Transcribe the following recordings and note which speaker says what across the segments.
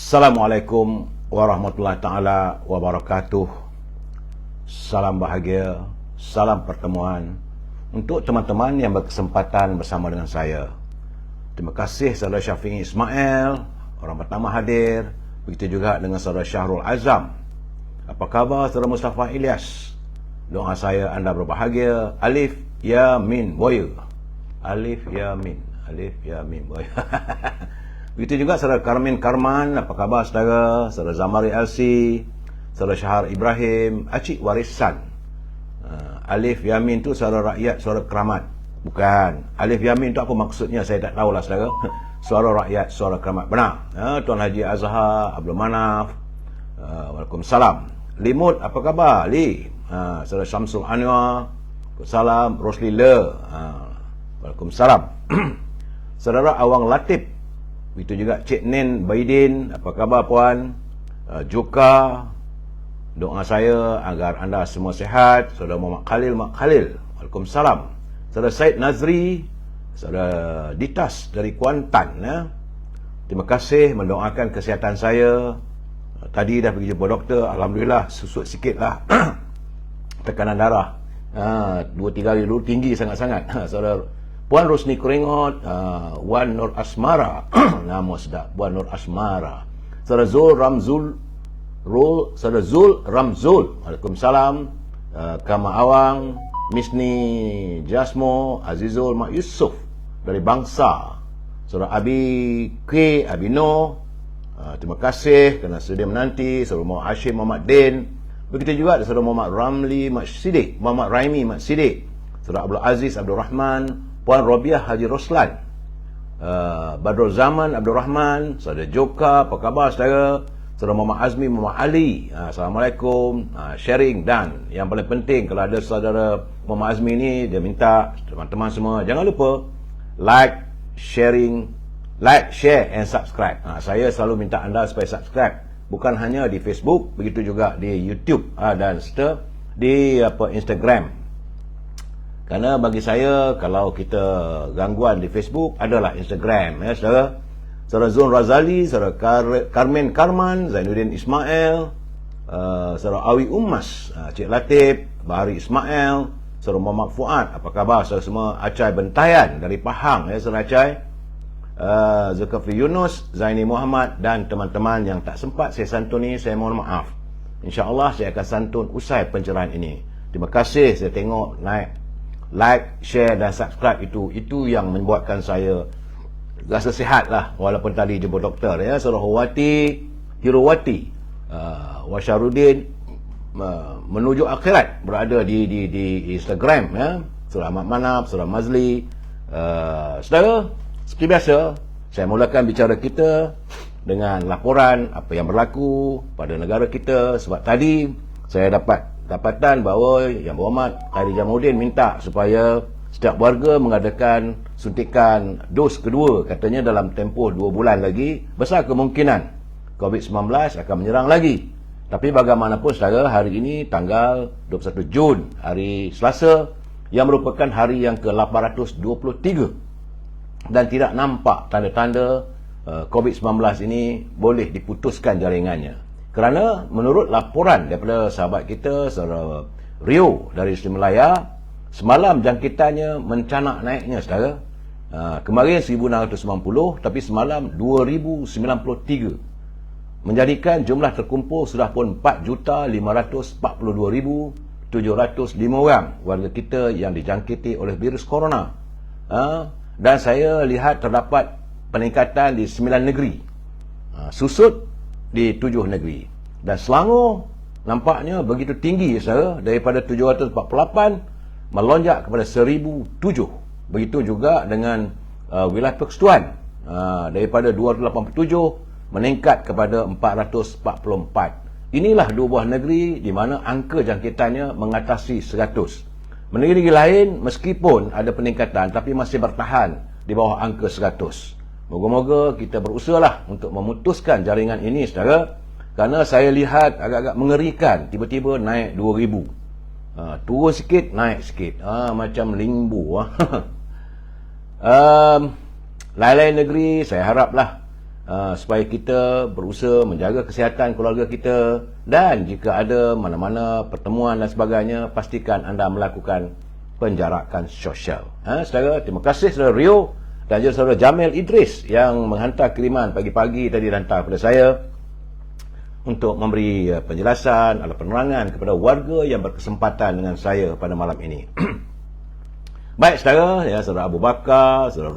Speaker 1: Assalamualaikum warahmatullahi taala wabarakatuh. Salam bahagia, salam pertemuan untuk teman-teman yang berkesempatan bersama dengan saya. Terima kasih saudara Syafi'i Ismail, orang pertama hadir. Begitu juga dengan saudara Syahrul Azam. Apa khabar saudara Mustafa Ilyas? Doa saya anda berbahagia. Alif ya min boya. Alif ya min. Alif ya min boya. Begitu juga saudara Karmin Karman, apa khabar saudara? Saudara Zamari LC, saudara Syahar Ibrahim, Acik Warisan. Alif Yamin tu suara rakyat, suara keramat. Bukan. Alif Yamin tu apa maksudnya? Saya tak tahulah saudara. Suara rakyat, suara keramat. Benar. Tuan Haji Azhar, Abdul Manaf. Waalaikumsalam. Limut, apa khabar? Li. Saudara Syamsul Anwar. Waalaikumsalam. Rosli Le. Waalaikumsalam. Saudara Awang Latif. Begitu juga Cik Nin Baidin, apa khabar puan? Joka, doa saya agar anda semua sihat. Saudara Muhammad Khalil Mak Khalil, Waalaikumsalam. Saudara Said Nazri, saudara Ditas dari Kuantan, ya. Terima kasih mendoakan kesihatan saya. Tadi dah pergi jumpa doktor, alhamdulillah susut sikit lah tekanan darah. 2-3 hari dulu tinggi sangat-sangat. Saudara Puan Rosni Keringot, Wan Nur Asmara, nama sedap, Puan Nur Asmara. Saudara Zul Ramzul, Saudara Zul Ramzul, Waalaikumsalam. Kama Awang, Misni Jasmo, Azizul Mak Yusuf dari Bangsa. Saudara Abi K, Abino, terima kasih kerana sedia menanti. Saudara Muhammad Hashim Muhammad Din. Begitu juga saudara Muhammad Ramli Mak Sidik, Muhammad Raimi Mak Sidik. Saudara Abdul Aziz Abdul Rahman, Puan Robiah Haji Roslan, Badrul Zaman Abdul Rahman, saudara Joka, apa khabar saudara? Saudara Muhammad Azmi Muhammad Ali, Assalamualaikum. Sharing, dan yang paling penting kalau ada saudara Muhammad Azmi ni, dia minta teman-teman semua jangan lupa like, sharing, like, share and subscribe. Saya selalu minta anda supaya subscribe, bukan hanya di Facebook, begitu juga di YouTube dan serta di Instagram. Kerana bagi saya, kalau kita gangguan di Facebook, adalah Instagram, ya saudara. Saudara Zul Razali, saudara Karmen Karman, Zainuddin Ismail, saudara Awi Ummas, Cik Latif, Bahari Ismail, saudara Muhammad Fuad, apa khabar saudara semua? Acai Bentayan dari Pahang, ya saudara Acai. Zulkifli Yunus, Zaini Muhammad, dan teman-teman yang tak sempat saya santuni, saya mohon maaf. InsyaAllah saya akan santun usai pencerahan ini. Terima kasih, saya tengok naik like, share dan subscribe itu yang membuatkan saya rasa sihat lah, walaupun tadi jumpa doktor, ya. Saudara Hawati Hirowati, Wasyaruddin, menuju akhirat, berada di Instagram, ya. Saudara Ahmad Manap, saudara Mazli. Saudara, seperti biasa saya mulakan bicara kita dengan laporan apa yang berlaku pada negara kita. Sebab tadi saya dapatan bahawa Yang Berhormat Khairi Jamaluddin minta supaya setiap warga mengadakan suntikan dos kedua, katanya dalam tempoh 2 bulan lagi. Besar kemungkinan COVID-19 akan menyerang lagi. Tapi bagaimanapun saudara, hari ini tanggal 21 Jun, hari Selasa, yang merupakan hari yang ke-823, dan tidak nampak tanda-tanda COVID-19 ini boleh diputuskan jaringannya. Kerana menurut laporan daripada sahabat kita, saudara Rio dari Sri Malaya, semalam jangkitannya mencanak naiknya saudara. Kemarin 1690, tapi semalam 2093. Menjadikan jumlah terkumpul sudah pun 4,542,705 orang warga kita yang dijangkiti oleh virus corona. Dan saya lihat terdapat peningkatan di 9 negeri. Susut di 7 negeri. Dan Selangor nampaknya begitu tinggi saudara, daripada 748 melonjak kepada 1007. Begitu juga dengan wilayah Persekutuan, daripada 287 meningkat kepada 444. Inilah 2 buah negeri di mana angka jangkitannya mengatasi 100. Negeri-negeri lain meskipun ada peningkatan tapi masih bertahan di bawah angka 100. Moga-moga kita berusahalah untuk memutuskan jaringan ini saudara. Kerana saya lihat agak-agak mengerikan, tiba-tiba naik 2,000. Turun sikit, naik sikit. Macam limbu. Lain-lain negeri, saya haraplah supaya kita berusaha menjaga kesihatan keluarga kita, dan jika ada mana-mana pertemuan dan sebagainya, pastikan anda melakukan penjarakan sosial. Saudara, terima kasih saudara Rio dan juga saudara Jamil Idris yang menghantar kiriman pagi-pagi tadi, hantar kepada saya untuk memberi penjelasan atau penerangan kepada warga yang berkesempatan dengan saya pada malam ini. Baik saudara, saudara Abu Bakar, saudara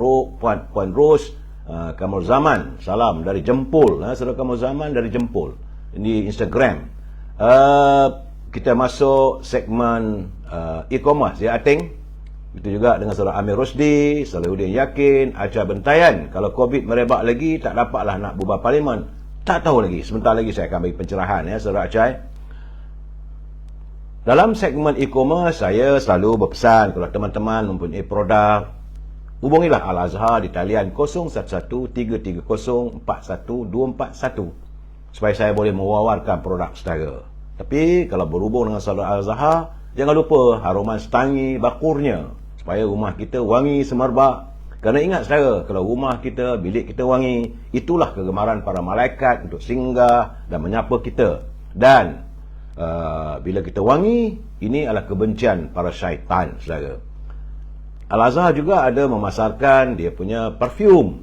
Speaker 1: Puan Ros, Kamal Zaman, salam dari Jempol. Saudara Kamal Zaman dari Jempol di Instagram. Kita masuk segmen e-commerce ya, Ating. Itu juga dengan saudara Amir Rosdi, Salahuddin Yakin, Aca Bentayan. Kalau COVID merebak lagi, tak dapatlah nak bubar parlimen. Tak tahu lagi, sebentar lagi saya akan bagi pencerahan ya saudara Acai. Dalam segmen e-commerce, saya selalu berpesan kalau teman-teman mempunyai produk, hubungilah Al-Azhar di talian 011330412441 supaya saya boleh mewawarkan produk saudara. Tapi kalau berhubung dengan saudara Al-Azhar, jangan lupa haruman setangi bakurnya supaya rumah kita wangi semerbak. Kerana ingat saudara, kalau rumah kita, bilik kita wangi, itulah kegemaran para malaikat untuk singgah dan menyapa kita. Dan bila kita wangi, ini adalah kebencian para syaitan saudara. Al-Azhar juga ada memasarkan dia punya parfum,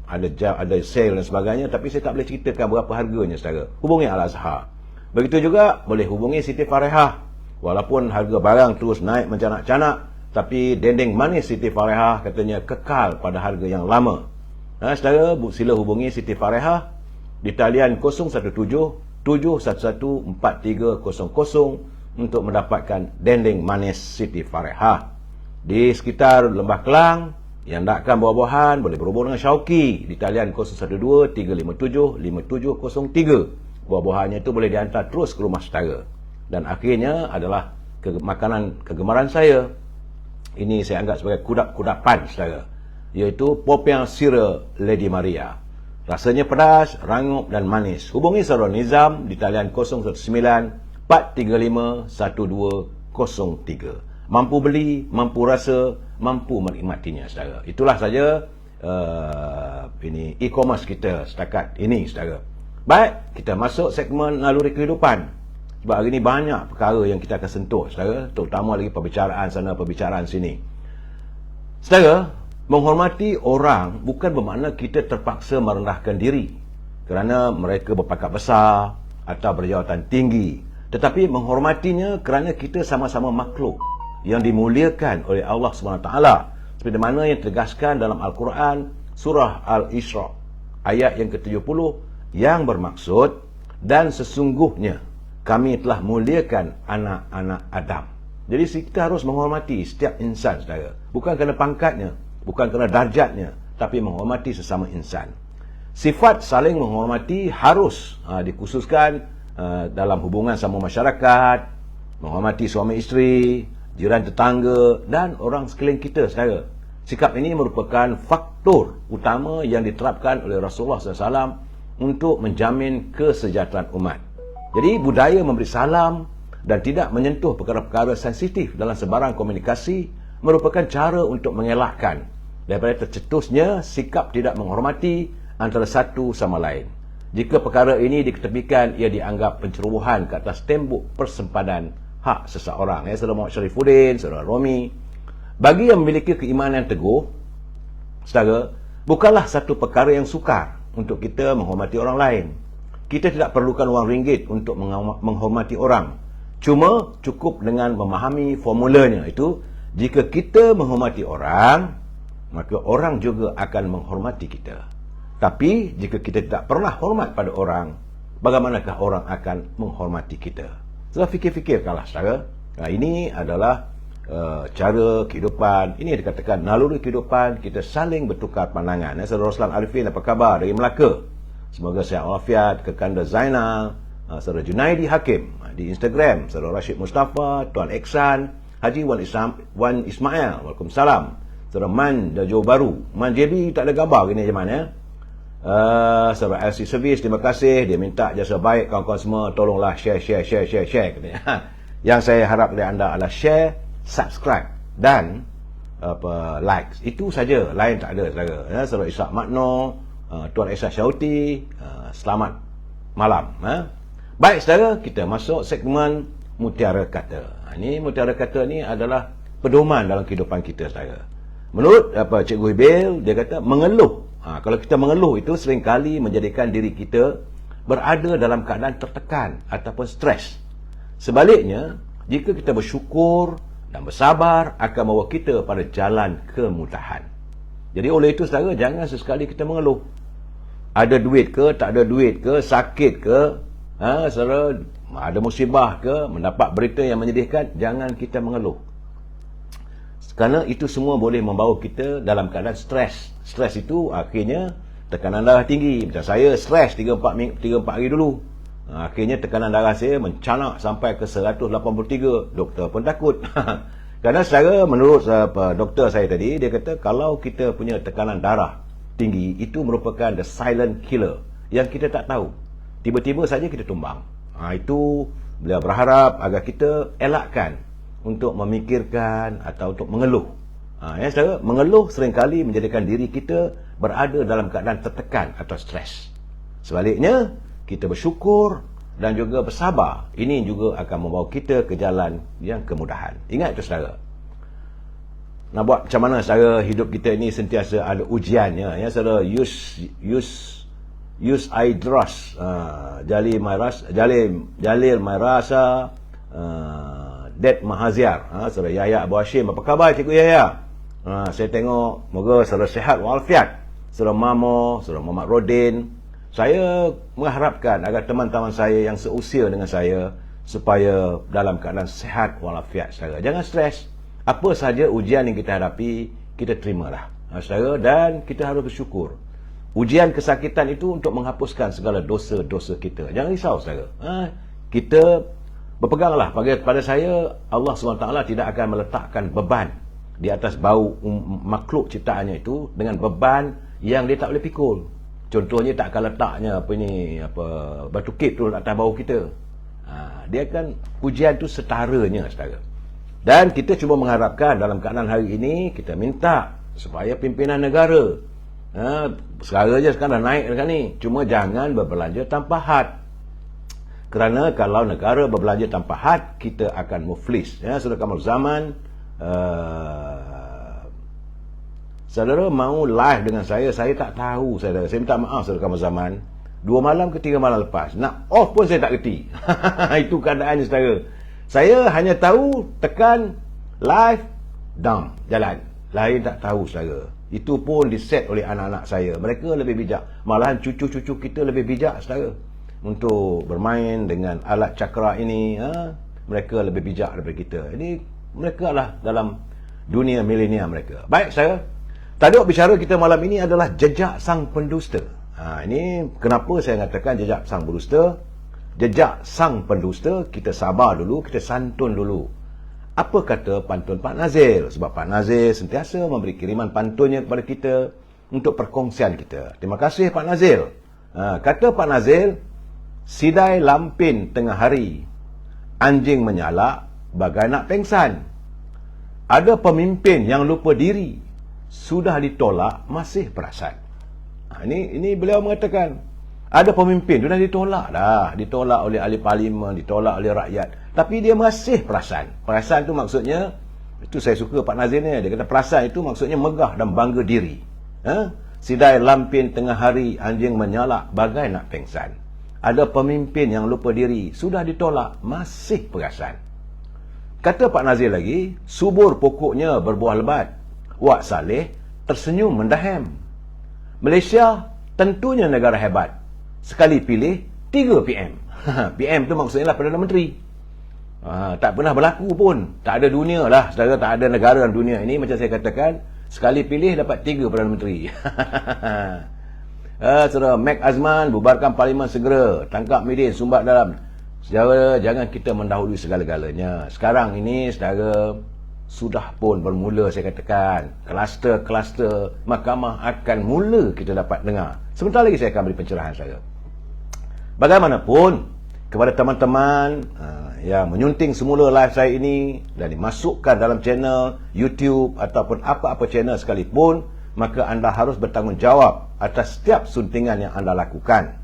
Speaker 1: ada sale dan sebagainya, tapi saya tak boleh ceritakan berapa harganya saudara. Hubungi Al-Azhar. Begitu juga boleh hubungi Siti Farehah. Walaupun harga barang terus naik mencanak-canak, tapi dendeng manis Siti Farehah katanya kekal pada harga yang lama. Saudara, sila hubungi Siti Farehah di talian 017-1111-4300 untuk mendapatkan dendeng manis Siti Farehah. Di sekitar Lembah Kelang, yang nakkan buah-buahan boleh berhubung dengan Syauqi di talian 012-357-5703. Buah-buahannya itu boleh dihantar terus ke rumah saudara. Dan akhirnya adalah makanan kegemaran saya. Ini saya anggap sebagai kudapan saudara, iaitu popiang sira Lady Maria. Rasanya pedas, rangup dan manis. Hubungi saudara Nizam di talian 019-435-1203. Mampu beli, mampu rasa, mampu menikmatinya saudara. Itulah saja ini e-commerce kita setakat ini saudara. Baik, kita masuk segmen naluri kehidupan. Sebab hari ini banyak perkara yang kita akan sentuh saudara, terutama lagi perbicaraan sana, perbicaraan sini. Saudara, menghormati orang bukan bermakna kita terpaksa merendahkan diri kerana mereka berpangkat besar atau berjawatan tinggi. Tetapi menghormatinya kerana kita sama-sama makhluk yang dimuliakan oleh Allah SWT. Seperti mana yang tegaskan dalam Al-Quran, surah Al-Isra, ayat yang ke-70, yang bermaksud, dan sesungguhnya kami telah muliakan anak-anak Adam. Jadi kita harus menghormati setiap insan saudara. Bukan kerana pangkatnya, bukan kerana darjatnya, tapi menghormati sesama insan. Sifat saling menghormati harus dikhususkan dalam hubungan sama masyarakat, menghormati suami isteri, jiran tetangga dan orang sekeliling kita saudara. Sikap ini merupakan faktor utama yang diterapkan oleh Rasulullah SAW untuk menjamin kesejahteraan umat. Jadi budaya memberi salam dan tidak menyentuh perkara-perkara sensitif dalam sebarang komunikasi merupakan cara untuk mengelakkan daripada tercetusnya sikap tidak menghormati antara satu sama lain. Jika perkara ini diketepikan, ia dianggap pencerobohan ke atas tembok persempadan hak seseorang. Saudara Muhammad Syarifuddin, saudara Romi. Bagi yang memiliki keimanan teguh, saudara, bukanlah satu perkara yang sukar untuk kita menghormati orang lain. Kita tidak perlukan wang ringgit untuk menghormati orang. Cuma cukup dengan memahami formulanya. Itu, jika kita menghormati orang, maka orang juga akan menghormati kita. Tapi, jika kita tidak pernah hormat pada orang, bagaimanakah orang akan menghormati kita? Setelah fikir-fikirkanlah saudara. Ini adalah cara kehidupan. Ini dikatakan naluri kehidupan. Kita saling bertukar pandangan. Saudara Roslan Arifin, apa khabar dari Melaka? Semoga sihat walafiat. Kekanda Zainal, saudara Junaidi Hakim di Instagram, saudara Rashid Mustafa, Tuan Eksan, Haji Wan Ismail, Waalaikumsalam. Saudara Man Johor Baru, Man JB tak ada gambar gini macam mana. Saudara LC Service, terima kasih. Dia minta jasa baik kawan-kawan semua, tolonglah share katanya. Yang saya harap dari anda adalah share, subscribe dan likes. Itu saja, lain tak ada saudara. Saudara Ishak Makno, Tuan Ehsan Syauti. Selamat malam. Baik saudara, kita masuk segmen Mutiara Kata. Ini Mutiara Kata ni adalah pedoman dalam kehidupan kita saudara. Menurut Cikgu Hibil, dia kata mengeluh. Kalau kita mengeluh itu seringkali menjadikan diri kita berada dalam keadaan tertekan ataupun stres. Sebaliknya, jika kita bersyukur dan bersabar akan membawa kita pada jalan kemudahan. Jadi oleh itu saudara, jangan sesekali kita mengeluh. Ada duit ke, tak ada duit ke, sakit ke, saudara, ada musibah ke, mendapat berita yang menyedihkan, jangan kita mengeluh. Kerana itu semua boleh membawa kita dalam keadaan stres. Stres itu akhirnya tekanan darah tinggi. Macam saya stres 3-4 hari dulu. Akhirnya tekanan darah saya mencanak sampai ke 183. Doktor pun takut. Kerana menurut doktor saya tadi, dia kata kalau kita punya tekanan darah tinggi, itu merupakan the silent killer yang kita tak tahu. Tiba-tiba saja kita tumbang. Itu beliau berharap agar kita elakkan untuk memikirkan atau untuk mengeluh. Saudara, mengeluh seringkali menjadikan diri kita berada dalam keadaan tertekan atau stres. Sebaliknya, kita bersyukur dan juga bersabar. Ini juga akan membawa kita ke jalan yang kemudahan. Ingat itu saudara. Nak buat macam mana saudara, hidup kita ini sentiasa ada ujiannya. Ya saudara, use idras, Jalil Mairasa, Det Mahaziar. Saudara Yahya Abu Hashim, apa khabar Cikgu Yahya? Saya tengok, moga saudara sihat walafiat. Saudara Mamo, saudara Muhammad Rodin. Saya mengharapkan agar teman-teman saya yang seusia dengan saya supaya dalam keadaan sihat walafiat saudara. Jangan stres. Apa sahaja ujian yang kita hadapi, kita terimalah saudara, dan kita harus bersyukur. Ujian kesakitan itu untuk menghapuskan segala dosa-dosa kita. Jangan risau saudara. Kita berpeganglah pada saya, Allah SWT tidak akan meletakkan beban di atas bau makhluk ciptaannya itu dengan beban yang dia tak boleh pikul. Contohnya tak akan letaknya batu kip tu atas bau kita. Dia akan, ujian tu setaranya saudara. Dan kita cuba mengharapkan dalam keadaan hari ini, kita minta supaya pimpinan negara, sekarang je sekarang dah naik dekat ni, cuma jangan berbelanja tanpa had. Kerana kalau negara berbelanja tanpa had, kita akan muflis. Saudara Kamal Zaman, saudara mau live dengan saya tak tahu saudara. Saya minta maaf saudara Kamal Zaman. 2 malam ke 3 malam lepas, nak off pun saya tak kerti. Itu keadaannya saudara. Saya hanya tahu tekan live, down, jalan. Lain tak tahu saudara. Itu pun diset oleh anak-anak saya. Mereka lebih bijak. Malahan cucu-cucu kita lebih bijak saudara. Untuk bermain dengan alat cakra ini, mereka lebih bijak daripada kita. Ini mereka lah dalam dunia milenial mereka. Baik saya, tajuk bicara kita malam ini adalah jejak sang pendusta. Ini kenapa saya katakan jejak sang pendusta. Jejak sang pendusta, kita sabar dulu, kita santun dulu. Apa kata pantun Pak Nazil? Sebab Pak Nazil sentiasa memberi kiriman pantunnya kepada kita untuk perkongsian kita. Terima kasih Pak Nazil. Kata Pak Nazil, sidai lampin tengah hari, anjing menyalak bagai nak pengsan. Ada pemimpin yang lupa diri, sudah ditolak masih perasan. Ini beliau mengatakan, ada pemimpin sudah ditolak dah, ditolak oleh ahli parlimen, ditolak oleh rakyat, tapi dia masih perasan. Perasan tu maksudnya, itu saya suka Pak Nazir ni, dia kata perasan itu maksudnya megah dan bangga diri. Sidai lampin tengah hari, anjing menyalak bagai nak pengsan. Ada pemimpin yang lupa diri, sudah ditolak masih perasan. Kata Pak Nazir lagi, subur pokoknya berbuah lebat, Wak Saleh tersenyum mendahem. Malaysia tentunya negara hebat, sekali pilih 3 PM. PM tu maksudnya lah Perdana Menteri. Tak pernah berlaku pun. Tak ada dunia lah, saudara, tak ada negara dalam dunia ini, macam saya katakan, sekali pilih dapat 3 Perdana Menteri. Saudara, Mek Azman, bubarkan parlimen segera, tangkap Midin, sumbat dalam. Saudara, jangan kita mendahului segala-galanya. Sekarang ini, saudara, sudah pun bermula saya katakan, kluster-kluster mahkamah akan mula kita dapat dengar. Sebentar lagi saya akan beri pencerahan saya. Bagaimanapun, kepada teman-teman yang menyunting semula live saya ini dan dimasukkan dalam channel YouTube ataupun apa-apa channel sekalipun, maka anda harus bertanggungjawab atas setiap suntingan yang anda lakukan.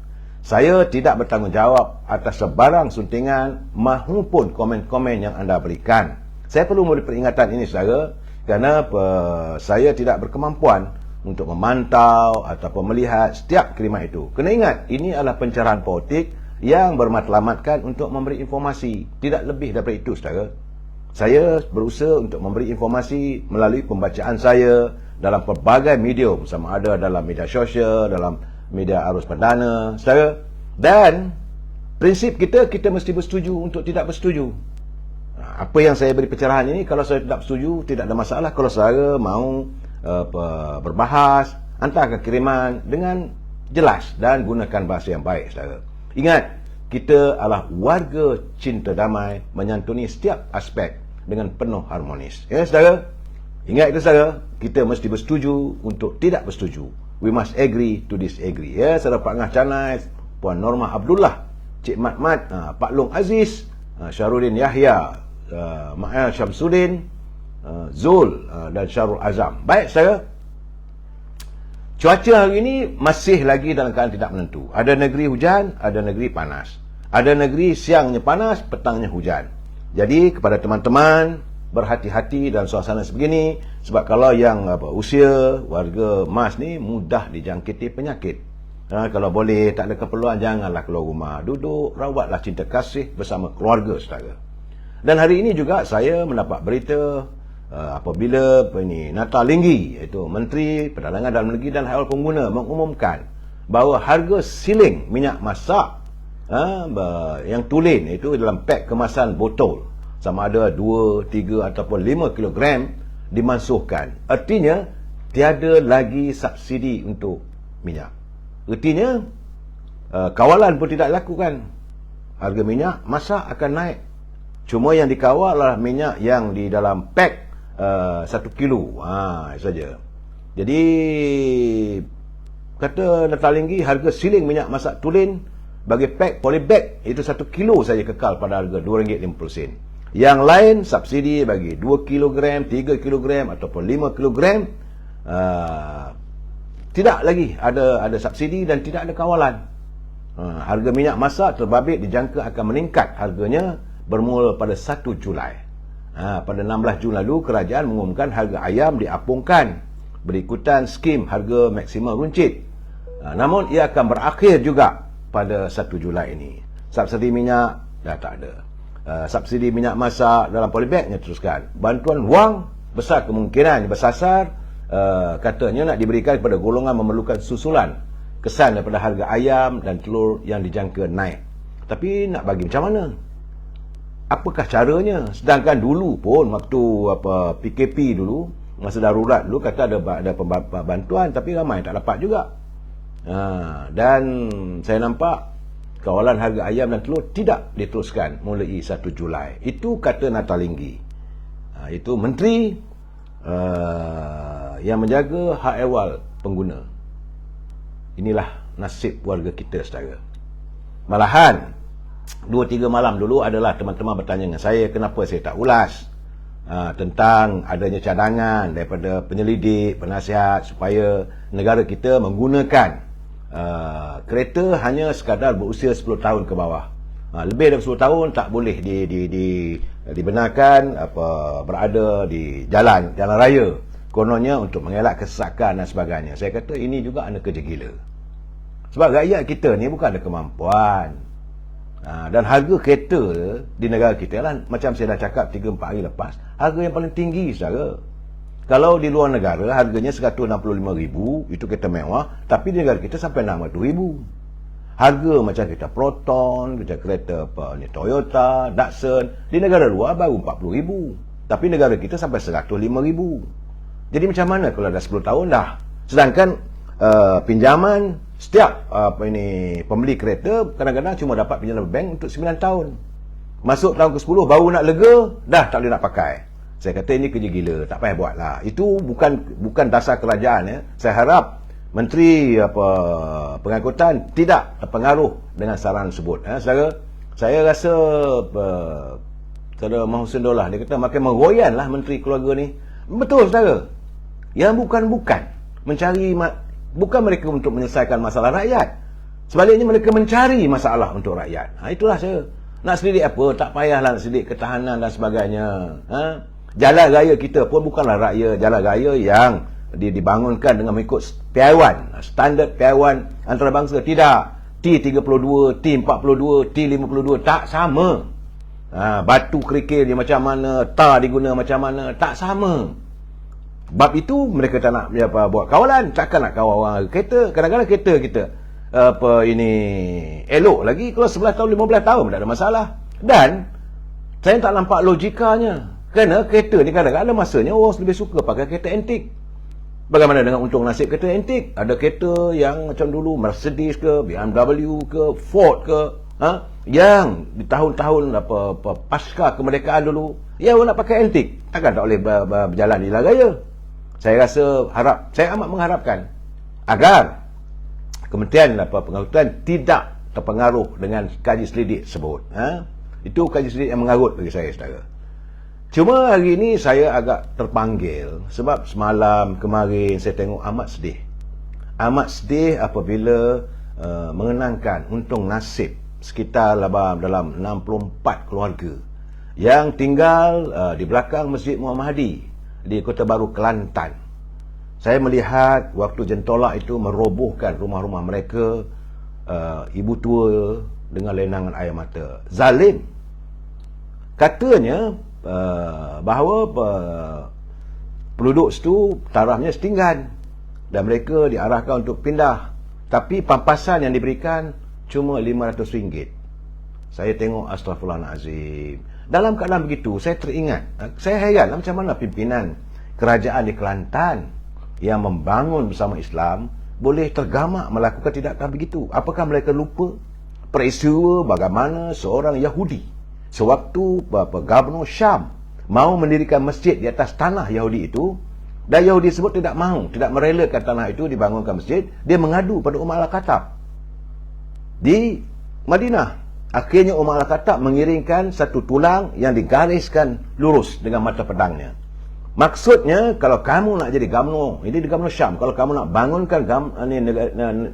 Speaker 1: Saya tidak bertanggungjawab atas sebarang suntingan maupun komen-komen yang anda berikan. Saya perlu memberi peringatan ini, saudara, kerana saya tidak berkemampuan untuk memantau ataupun melihat setiap kiriman itu. Kena ingat, ini adalah pencerahan politik yang bermatlamatkan untuk memberi informasi. Tidak lebih daripada itu, saudara. Saya berusaha untuk memberi informasi melalui pembacaan saya dalam pelbagai medium, sama ada dalam media sosial, dalam media arus perdana, saudara. Dan prinsip kita mesti bersetuju untuk tidak bersetuju. Apa yang saya beri pencerahan ini, kalau saya tidak bersetuju, tidak ada masalah. Kalau saya mahu berbahas, hantarkan kiriman dengan jelas dan gunakan bahasa yang baik, saudara. Ingat, kita adalah warga cinta damai, menyantuni setiap aspek dengan penuh harmonis. Ya, saudara? Ingat itu, saudara, kita mesti bersetuju untuk tidak bersetuju. We must agree to disagree. Ya, saudara Pak Ngah Canai, Puan Norma Abdullah, Cik Mat, Pak Long Aziz, Syarudin Yahya, Ma'al Syamsuddin, Zul dan Syarul Azam. Baik, saudara. Cuaca hari ini masih lagi dalam keadaan tidak menentu. Ada negeri hujan, ada negeri panas. Ada negeri siangnya panas, petangnya hujan. Jadi kepada teman-teman, berhati-hati dalam suasana sebegini, sebab kalau yang usia warga emas ni mudah dijangkiti penyakit. Kalau boleh, tak ada keperluan, janganlah keluar rumah. Duduk, rawatlah cinta kasih bersama keluarga, saudara. Dan hari ini juga saya mendapat berita apabila Natal Linggi, iaitu Menteri Perdagangan Dalam Negeri dan Hal Pengguna mengumumkan bahawa harga siling minyak masak yang tulen itu dalam pek kemasan botol sama ada 2, 3 ataupun 5 kilogram dimansuhkan. Artinya tiada lagi subsidi untuk minyak. Artinya kawalan pun tidak dilakukan. Harga minyak masak akan naik. Cuma yang dikawal adalah minyak yang di dalam pek 1 kilo saja. Jadi kata Natal Linggi, harga siling minyak masak tulen bagi pek polybag itu 1 kilo saja kekal pada harga RM2.50. Yang lain subsidi bagi 2 kilogram, 3 kilogram ataupun 5 kilogram tidak lagi ada subsidi dan tidak ada kawalan. Harga minyak masak terbabit dijangka akan meningkat harganya bermula pada 1 Julai. Pada 16 Jun lalu, kerajaan mengumumkan harga ayam diapungkan berikutan skim harga maksimum runcit. Namun ia akan berakhir juga pada 1 Julai ini. Subsidi minyak dah tak ada. Subsidi minyak masak dalam polybagnya teruskan. Bantuan wang besar kemungkinan bersasar katanya nak diberikan kepada golongan memerlukan susulan kesan daripada harga ayam dan telur yang dijangka naik. Tapi nak bagi macam mana? Apakah caranya? Sedangkan dulu pun waktu PKP dulu, masa darurat dulu kata ada bantuan, tapi ramai tak dapat juga. Dan saya nampak kawalan harga ayam dan telur tidak diteruskan mulai 1 Julai. Itu kata Natal Linggi. Itu menteri yang menjaga hak ehwal pengguna. Inilah nasib warga kita, saudara. Malahan 2-3 malam dulu adalah teman-teman bertanya dengan saya kenapa saya tak ulas tentang adanya cadangan daripada penyelidik, penasihat supaya negara kita menggunakan kereta hanya sekadar berusia 10 tahun ke bawah. Lebih dari 10 tahun tak boleh dibenarkan berada di jalan raya. Kononnya untuk mengelak kesesakan dan sebagainya. Saya kata ini juga ada kerja gila. Sebab rakyat kita ni bukan ada kemampuan. Dan harga kereta di negara kita lah, macam saya dah cakap 3-4 hari lepas, harga yang paling tinggi, saudara. Kalau di luar negara harganya RM165,000, itu kereta mewah, tapi di negara kita sampai RM600,000. Harga macam kereta Proton, kereta Toyota, Datsun, di negara luar baru RM40,000, tapi negara kita sampai RM105,000. Jadi macam mana kalau dah 10 tahun dah? Sedangkan pinjaman setiap pembeli kereta kadang-kadang cuma dapat pinjaman bank untuk 9 tahun. Masuk tahun ke-10 baru nak lega, dah tak boleh nak pakai. Saya kata ini kerja gila, tak payah buat lah. Itu bukan dasar kerajaan ya. Saya harap Menteri Pengangkutan tidak terpengaruh dengan saran tersebut. Saya rasa Saudara Mahusin Dollah dia kata makin meroyan lah Menteri Keluarga ni. Betul, saudara. Yang bukan-bukan Bukan mereka untuk menyelesaikan masalah rakyat. Sebaliknya mereka mencari masalah untuk rakyat. Itulah saya. Nak selidik apa? Tak payahlah nak selidik ketahanan dan sebagainya. Jalan raya kita pun bukanlah jalan raya yang dibangunkan dengan mengikut piawai, standard piawai antarabangsa. Tidak. T32, T42, T52 tak sama. Batu kerikil dia macam mana, tar diguna macam mana, tak sama. Bab itu mereka tak nak buat kawalan. Takkan nak kawal orang kereta. Kadang-kadang kereta kita elok lagi kalau 11 tahun 15 tahun tak ada masalah. Dan saya tak nampak logikanya. Kerana kereta ni kadang-kadang masanya orang lebih suka pakai kereta antik. Bagaimana dengan untung nasib kereta antik? Ada kereta yang macam dulu Mercedes ke, BMW ke, Ford ke, yang di tahun-tahun pasca kemerdekaan dulu, ya orang nak pakai antik. Takkan tak boleh berjalan di jalan raya. Saya amat mengharapkan agar Kementerian Pengangkutan tidak terpengaruh dengan kaji selidik tersebut. Itu kaji selidik yang mengarut bagi saya, saudara. Cuma hari ini saya agak terpanggil sebab semalam kemarin saya tengok amat sedih. Amat sedih apabila mengenangkan untung nasib sekitar dalam 64 keluarga yang tinggal di belakang Masjid Muhammad Hadi di Kota Baru, Kelantan. Saya melihat waktu jentolak itu merobohkan rumah-rumah mereka, ibu tua dengan lenangan air mata. Zalim. Katanya bahawa penduduk itu tarafnya setinggan dan mereka diarahkan untuk pindah. Tapi pampasan yang diberikan cuma RM500. Saya tengok astagfirullahalazim. Dalam keadaan begitu, saya teringat. Saya heran macam mana pimpinan kerajaan di Kelantan yang membangun bersama Islam boleh tergamak melakukan tindakan begitu. Apakah mereka lupa peristiwa bagaimana seorang Yahudi sewaktu Gubernur Syam mau mendirikan masjid di atas tanah Yahudi itu, dan Yahudi tersebut tidak merelakan tanah itu dibangunkan masjid. Dia mengadu pada Umar Al-Khattab di Madinah. Akhirnya Umar Al-Khattab mengiringkan satu tulang yang digariskan lurus dengan mata pedangnya. Maksudnya, kalau kamu nak jadi gubernur, ini di Gubernur Syam, kalau kamu nak bangunkan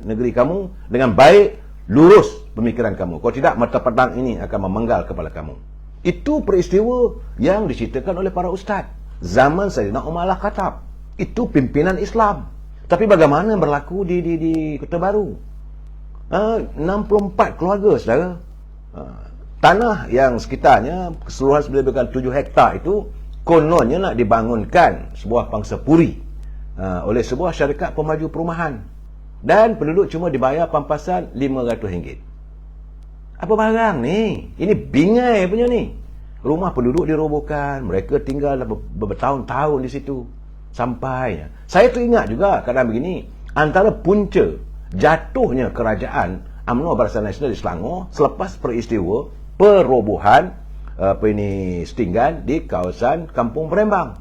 Speaker 1: negeri kamu dengan baik, lurus pemikiran kamu. Kalau tidak, mata pedang ini akan memenggal kepala kamu. Itu peristiwa yang diceritakan oleh para ustaz zaman Sayyidina Umar Al-Khattab. Itu pimpinan Islam. Tapi bagaimana berlaku di Kota Baru? 64 keluarga, saudara. Tanah yang sekitarnya keseluruhan lebih kurang 7 hektar itu kononnya nak dibangunkan sebuah pangsapuri oleh sebuah syarikat pemaju perumahan, dan penduduk cuma dibayar pampasan RM500. Apa barang ni? Ini bingai punya ni. Rumah penduduk dirobohkan, mereka tinggal bertahun-tahun di situ sampainya. Saya teringat juga keadaan begini, antara punca jatuhnya kerajaan UMNO Barisan Nasional di Selangor selepas peristiwa perobohan setinggan di kawasan Kampung Perembang.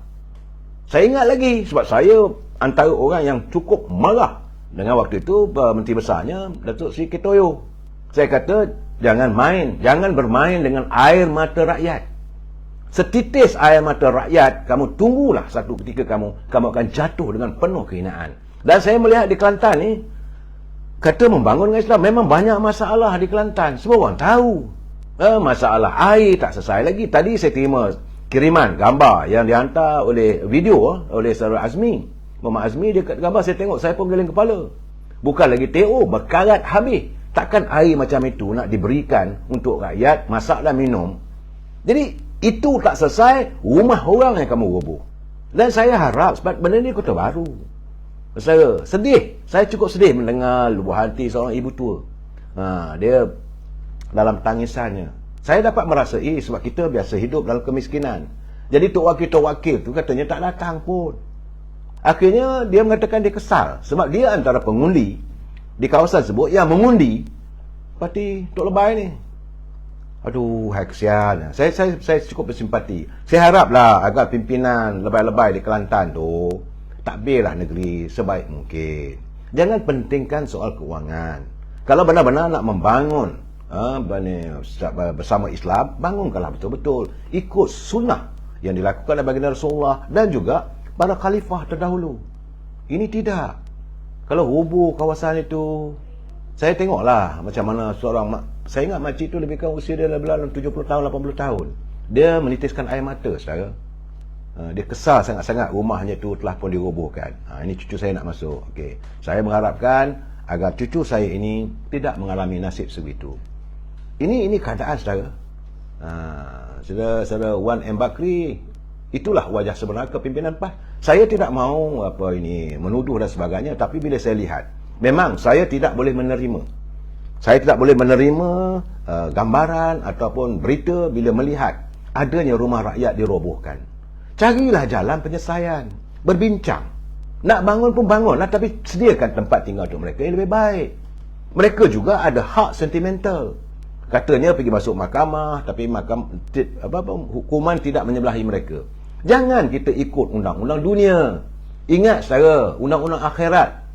Speaker 1: Saya ingat lagi sebab saya antara orang yang cukup marah dengan waktu itu Menteri Besarnya Datuk Seri Ketoyo. Saya kata jangan bermain dengan air mata rakyat. Setitis air mata rakyat, kamu tunggulah satu ketika kamu akan jatuh dengan penuh kehinaan. Dan saya melihat di Kelantan ni, kata membangun dengan Islam, memang banyak masalah di Kelantan. Semua orang tahu. Masalah air tak selesai lagi. Tadi saya terima kiriman gambar yang dihantar oleh video oleh Saudara Azmi. Muhammad Azmi, dia kat gambar saya tengok, saya pun geleng kepala. Bukan lagi TO, berkarat habis. Takkan air macam itu nak diberikan untuk rakyat masak dan minum. Jadi itu tak selesai, rumah orang yang kamu roboh. Dan saya harap sebab benda ni Kota Baru. Saya sedih. Saya cukup sedih mendengar lubuk hati seorang ibu tua. Dia dalam tangisannya, saya dapat merasai sebab kita biasa hidup dalam kemiskinan. Jadi tok wakil tu katanya tak datang pun. Akhirnya dia mengatakan dia kesal sebab dia antara pengundi di kawasan tersebut yang mengundi parti Tok Lebay ni. Aduh, kesian. Saya cukup bersimpati. Saya haraplah agar pimpinan lebay-lebay di Kelantan tu takbirlah negeri sebaik mungkin. Jangan pentingkan soal keuangan. Kalau benar-benar nak membangun bersama Islam, bangunkanlah betul-betul ikut sunnah yang dilakukan oleh baginda Rasulullah dan juga para khalifah terdahulu. Ini tidak. Kalau roboh kawasan itu, saya tengoklah macam mana seorang, saya ingat makcik tu lebih kurang usia dia dalam 70 tahun, 80 tahun. Dia menitiskan air mata, saudara. Dia kesal sangat-sangat rumahnya tu telah pun dirobohkan. Ini cucu saya nak masuk. Okey. Saya mengharapkan agar cucu saya ini tidak mengalami nasib sebegitu. Ini keadaan, saudara. Saudara Wan M. Bakri, itulah wajah sebenar kepimpinan PAS. Saya tidak mahu menuduh dan sebagainya, tapi bila saya lihat, memang saya tidak boleh menerima. Saya tidak boleh menerima gambaran ataupun berita bila melihat adanya rumah rakyat dirobohkan. Carilah jalan penyelesaian, berbincang. Nak bangun pun bangunlah, tapi sediakan tempat tinggal untuk mereka yang lebih baik. Mereka juga ada hak sentimental. Katanya pergi masuk mahkamah, tapi hukuman tidak menyebelahi mereka. Jangan kita ikut undang-undang dunia. Ingat, saudara, undang-undang akhirat.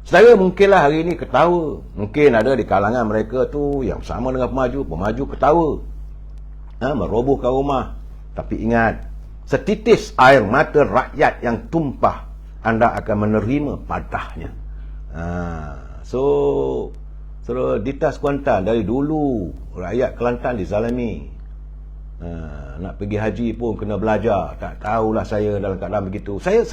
Speaker 1: Saudara mungkinlah hari ini ketawa. Mungkin ada di kalangan mereka tu yang sama dengan pemaju ketawa. Merobohkan rumah. Tapi ingat, setitis air mata rakyat yang tumpah, anda akan menerima padahnya. Saudara Ditas Kuantan, dari dulu rakyat Kelantan dizalimi. Nak pergi haji pun kena belajar. Tak tahulah saya dalam keadaan begitu. Saya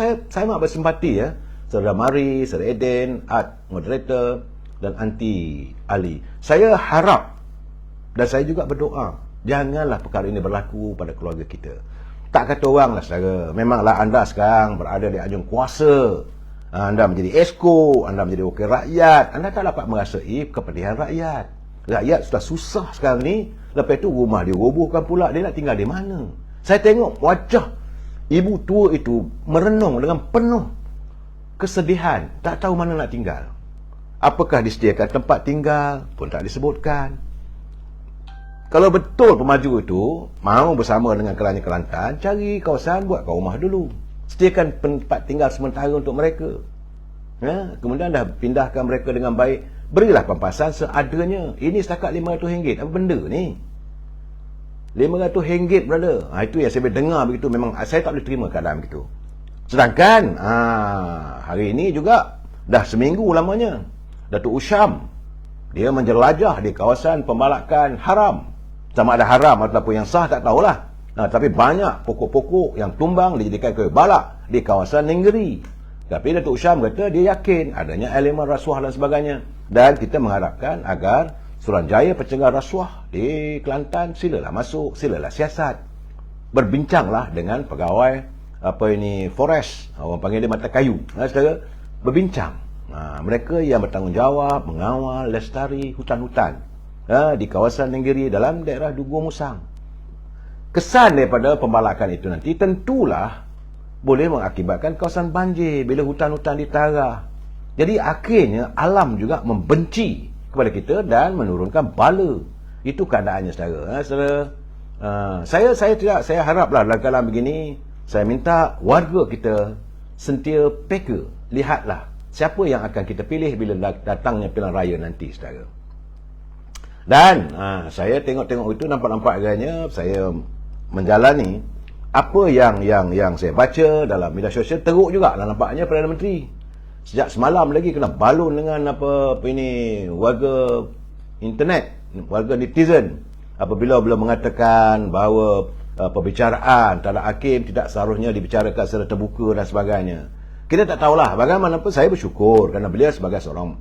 Speaker 1: mak bersimpati ya. Saudara Mari, Saudara Eden, Art, moderator, dan Anti Ali. Saya harap dan saya juga berdoa, janganlah perkara ini berlaku pada keluarga kita. Tak kata orang lah, saudara. Memanglah anda sekarang berada di ajang kuasa. Anda menjadi esko, anda menjadi wakil rakyat. Anda tak dapat merasai kepedihan rakyat. Rakyat sudah susah sekarang ni. Lepas tu rumah dirobohkan pula. Dia nak tinggal di mana? Saya tengok wajah ibu tua itu merenung dengan penuh kesedihan. Tak tahu mana nak tinggal. Apakah disediakan tempat tinggal pun tak disebutkan. Kalau betul pemaju itu mahu bersama dengan Kerajaan Kelantan, cari kawasan, buatkan rumah dulu. Sediakan tempat tinggal sementara untuk mereka. Kemudian dah pindahkan mereka dengan baik. Berilah pampasan seadanya. Ini setakat RM500. Apa benda ni? RM500, brother. Itu yang saya dengar begitu. Memang saya tak boleh terima keadaan begitu. Sedangkan hari ini juga dah seminggu lamanya Datuk Usham, dia menjelajah di kawasan pembalakan haram. Sama ada haram ataupun yang sah tak tahulah. Tapi banyak pokok-pokok yang tumbang dijadikan kuih balak di kawasan Nenggeri. Tapi Datuk Usham kata dia yakin adanya elemen rasuah dan sebagainya. Dan kita mengharapkan agar Suruhanjaya Pencegah Rasuah di Kelantan silalah masuk, silalah siasat. Berbincanglah dengan pegawai forest, orang panggil dia mata kayu. Saudara, berbincang. Mereka yang bertanggungjawab mengawal lestari hutan-hutan di kawasan Nenggeri dalam daerah Dugo Musang. Kesan daripada pembalakan itu nanti tentulah boleh mengakibatkan kawasan banjir bila hutan-hutan ditarah. Jadi akhirnya alam juga membenci kepada kita dan menurunkan bala. Itu keadaannya, saudara. Saya haraplah dalam keadaan begini, saya minta warga kita sentia peka. Lihatlah siapa yang akan kita pilih bila datangnya pilihan raya nanti, saudara. Dan saya tengok-tengok itu, nampak-nampak agaknya saya menjalani apa yang saya baca dalam media sosial. Teruk juga lah nampaknya Perdana Menteri sejak semalam lagi kena balun dengan warga internet, warga netizen, apabila mengatakan bahawa perbicaraan terhadap hakim tidak seharusnya dibicarakan secara terbuka dan sebagainya. Kita tak tahulah, bagaimanapun saya bersyukur kerana beliau sebagai seorang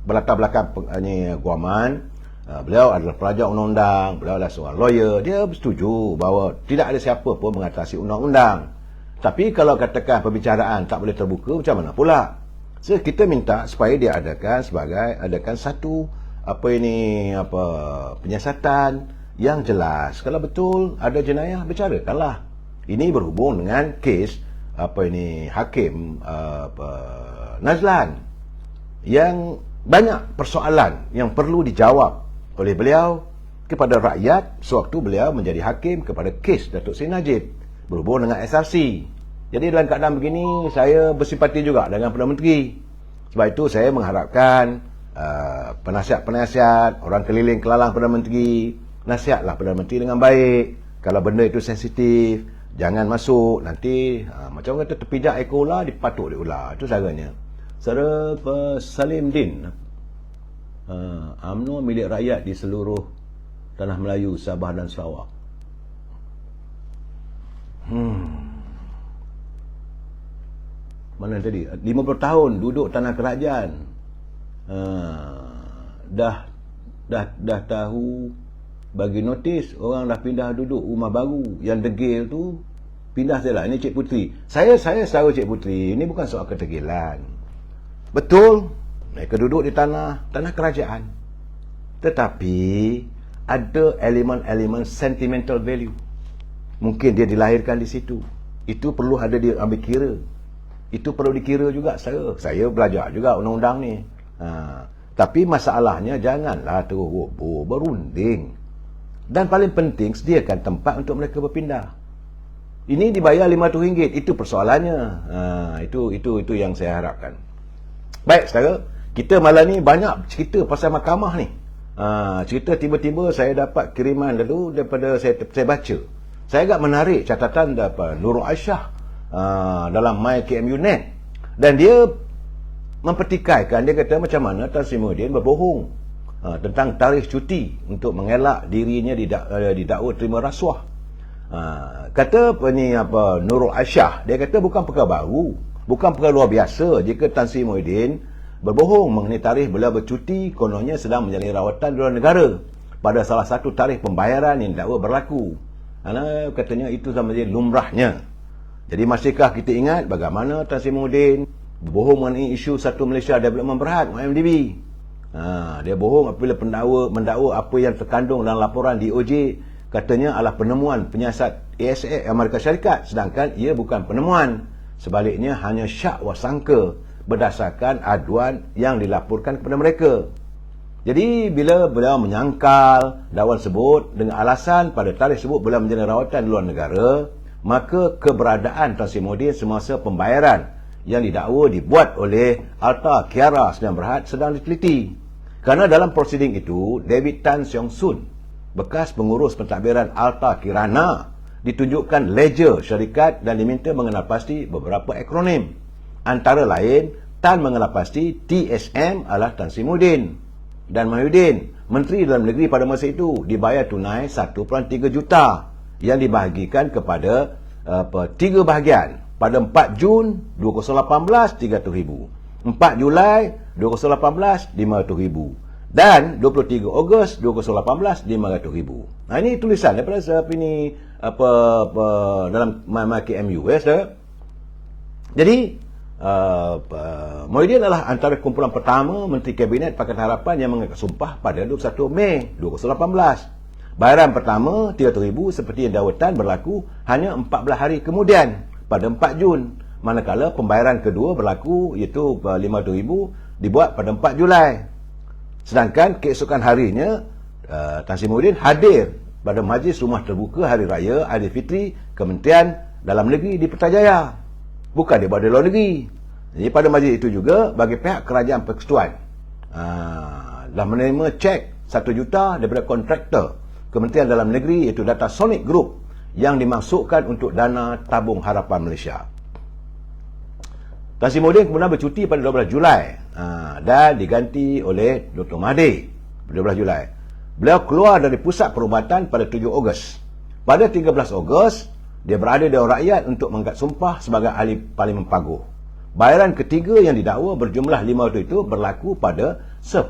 Speaker 1: berlatar belakang guaman. Beliau adalah pelajar undang-undang, beliau adalah seorang lawyer. Dia bersetuju bahawa tidak ada siapa pun mengatasi undang-undang. Tapi kalau katakan perbicaraan tak boleh terbuka, macam mana pula? So, kita minta supaya dia adakan satu penyiasatan yang jelas. Kalau betul ada jenayah, bicarakanlah. Ini berhubung dengan kes Hakim Nazlan, yang banyak persoalan yang perlu dijawab oleh beliau kepada rakyat sewaktu beliau menjadi hakim kepada kes Datuk Seri Najib berhubung dengan SRC. Jadi dalam keadaan begini, saya bersimpati juga dengan Perdana Menteri. Sebab itu saya mengharapkan penasihat-penasihat, orang keliling kelalang Perdana Menteri, nasihatlah Perdana Menteri dengan baik. Kalau benda itu sensitif, Jangan masuk, nanti macam kata terpijak ekor ular, dipatuk oleh ular. Itu caranya. Saudara Salim Din, UMNO milik rakyat di seluruh tanah Melayu, Sabah dan Sarawak. Mana tadi? 50 tahun duduk tanah kerajaan. Dah tahu, bagi notis, orang dah pindah duduk rumah baru. Yang degil tu pindah je lah. Ini Cik Puteri. Saya selalu Cik Puteri, ini bukan soal kedegilan. Betul, mereka duduk di tanah kerajaan. Tetapi ada elemen-elemen sentimental value. Mungkin dia dilahirkan di situ. Itu perlu ada diambil kira. Itu perlu dikira juga saya belajar juga undang-undang ni. Tapi masalahnya janganlah terus berunding. Dan paling penting, sediakan tempat untuk mereka berpindah. Ini dibayar RM500, itu persoalannya. Itu yang saya harapkan. Baik, saudara, kita malam ni banyak cerita pasal mahkamah ni. Cerita tiba-tiba saya dapat kiriman lalu daripada saya baca. Saya agak menarik catatan daripada Nurul Aisyah dalam MyKMUnet. Dan dia mempertikaikan, dia kata macam mana Tan Sri Muhyiddin berbohong tentang tarikh cuti untuk mengelak dirinya didakwa terima rasuah. Kata Nurul Aisyah, dia kata bukan perkara baru, bukan perkara luar biasa jika Tan Sri Muhyiddin berbohong mengenai tarikh beliau bercuti, kononnya sedang menjalani rawatan di luar negara pada salah satu tarikh pembayaran yang didakwa berlaku. Katanya itu sama dia lumrahnya. Jadi masihkah kita ingat bagaimana Tan Sri Muhyiddin berbohong mengenai isu Satu Malaysia Development Berhad, MDB. Dia bohong apabila mendakwa apa yang terkandung dalam laporan DOJ katanya adalah penemuan penyiasat ASA Amerika Syarikat, sedangkan ia bukan penemuan. Sebaliknya hanya syak wasangka berdasarkan aduan yang dilaporkan kepada mereka. Jadi bila beliau menyangkal dakwaan tersebut dengan alasan pada tarikh tersebut beliau menjalani rawatan di luar negara, maka keberadaan Tan Sri Muhyiddin semasa pembayaran yang didakwa dibuat oleh Alta Kiara Sdn Bhd sedang diteliti. Kerana dalam prosiding itu, David Tan Siong Soon, bekas pengurus pentadbiran Alta Kirana, ditunjukkan ledger syarikat dan diminta mengenal pasti beberapa akronim. Antara lain, Tan mengenal pasti TSM adalah Tan Sri Muhyiddin. Dan Mahyudin, Menteri Dalam Negeri pada masa itu, dibayar tunai 1.3 juta yang dibahagikan kepada 3 bahagian. Pada 4 Jun 2018, RM300,000. 4 Julai 2018, RM500,000. Dan 23 Ogos 2018, RM500,000. Ini tulisan daripada dalam MKMU. Jadi, Muhyiddin adalah antara kumpulan pertama Menteri Kabinet Pakatan Harapan yang mengangkat sumpah pada 21 Mei 2018. Bayaran pertama, RM300,000 seperti yang dawatan berlaku hanya 14 hari kemudian, pada 4 Jun. Manakala pembayaran kedua berlaku iaitu RM500,000 dibuat pada 4 Julai. Sedangkan keesokan harinya Tan Sri Muhyiddin hadir pada Majlis Rumah Terbuka Hari Raya Aidilfitri Kementerian Dalam Negeri di Putrajaya. Bukan dia buat di luar negeri. Jadi pada majlis itu juga bagi pihak kerajaan persekutuan dah menerima cek 1 juta daripada kontraktor Kementerian Dalam Negeri iaitu Data Sonic Group yang dimasukkan untuk dana tabung harapan Malaysia. Tan Sri Muhyiddin kemudian bercuti pada 12 Julai dan diganti oleh Dr. Mahathir pada 12 Julai. Beliau keluar dari pusat perubatan pada 7 Ogos. Pada 13 Ogos, dia berada di Dewan Rakyat untuk mengangkat sumpah sebagai ahli Parlimen Paguh. Bayaran ketiga yang didakwa berjumlah RM500 itu berlaku pada 10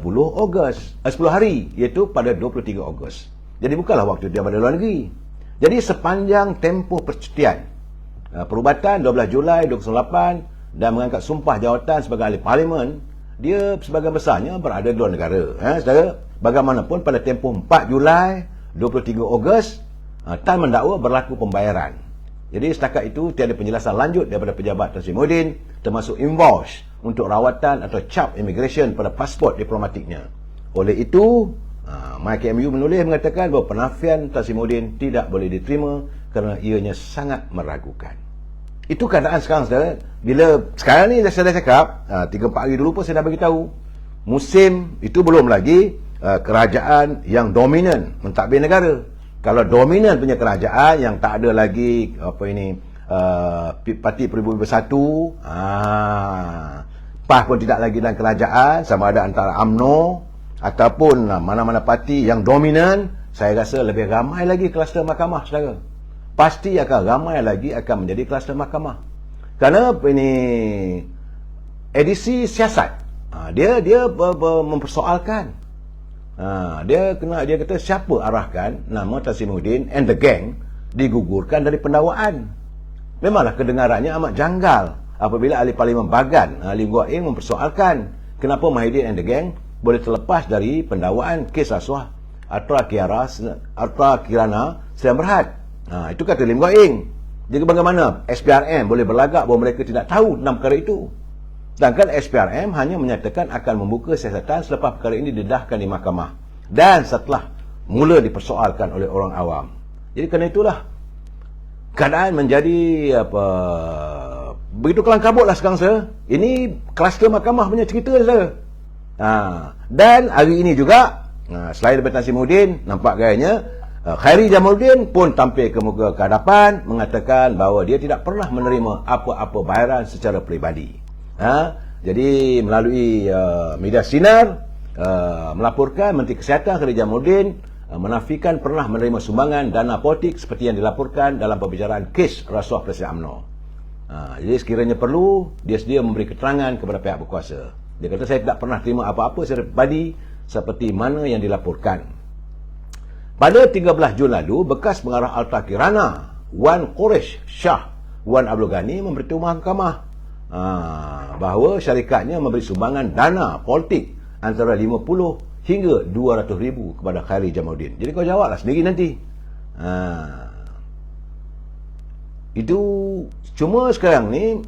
Speaker 1: hari, iaitu pada 23 Ogos. Jadi bukanlah waktu dia berada di luar negeri. Jadi sepanjang tempoh percutian perubatan 12 Julai 2008 dan mengangkat sumpah jawatan sebagai ahli parlimen, dia sebagian besarnya berada di luar negara. Saudara, bagaimanapun pada tempoh 4 Julai 23 Ogos Tan mendakwa berlaku pembayaran. Jadi setakat itu tiada penjelasan lanjut daripada pejabat Tan Sri Muhyiddin, termasuk invoice untuk rawatan atau cap immigration pada pasport diplomatiknya. Oleh itu, MyKMU menulis mengatakan bahawa penafian Tan Sri Muhyiddin tidak boleh diterima kerana ianya sangat meragukan. Itu keadaan sekarang, saudara. Bila sekarang ni saya dah cakap, 3-4 hari dulu pun saya dah beritahu, musim itu belum lagi kerajaan yang dominan mentadbir negara. Kalau dominan punya kerajaan yang tak ada lagi Parti Peribumi Bersatu, PAS pun tidak lagi dalam kerajaan, sama ada antara UMNO ataupun mana-mana parti yang dominan, saya rasa lebih ramai lagi kluster mahkamah, saudara. Pasti akan ramai lagi akan menjadi kluster mahkamah. Kerana ini edisi siasat, dia mempersoalkan. Dia kata siapa arahkan nama Tasimuddin and the gang digugurkan dari pendakwaan. Memanglah kedengarannya amat janggal apabila ahli parlimen Bagan, Lim Guok Eng, mempersoalkan kenapa Mahidin and the gang boleh terlepas dari pendakwaan kes rasuah Arta Kirana Sdn Bhd. Itu kata Lim Guok Eng. Jadi bagaimana SPRM boleh berlagak bahawa mereka tidak tahu tentang perkara itu? Sedangkan SPRM hanya menyatakan akan membuka siasatan selepas perkara ini didedahkan di mahkamah dan setelah mula dipersoalkan oleh orang awam. Jadi kerana itulah keadaan menjadi begitu kelang kabut lah sekarang, sir. Ini kluster mahkamah punya cerita, sir. Dan hari ini juga selain daripada Tasimuddin, nampak gayanya Khairi Jamaluddin pun tampil ke muka hadapan mengatakan bahawa dia tidak pernah menerima apa-apa bayaran secara peribadi. Jadi melalui media sinar melaporkan Menteri Kesihatan Khairi Jamaluddin menafikan pernah menerima sumbangan dana politik seperti yang dilaporkan dalam pembicaraan kes rasuah Presiden UMNO. Jadi sekiranya perlu, dia sedia memberi keterangan kepada pihak berkuasa. Dia kata saya tidak pernah terima apa-apa secara pribadi seperti mana yang dilaporkan. Pada 13 Jun lalu, bekas pengarah Arta Kirana Wan Quresh Shah Wan Abdul Ghani memberitahu mahkamah bahawa syarikatnya memberi sumbangan dana politik antara 50 hingga 200 ribu kepada Khairi Jamaluddin. Jadi kau jawablah sendiri nanti. Itu cuma sekarang ni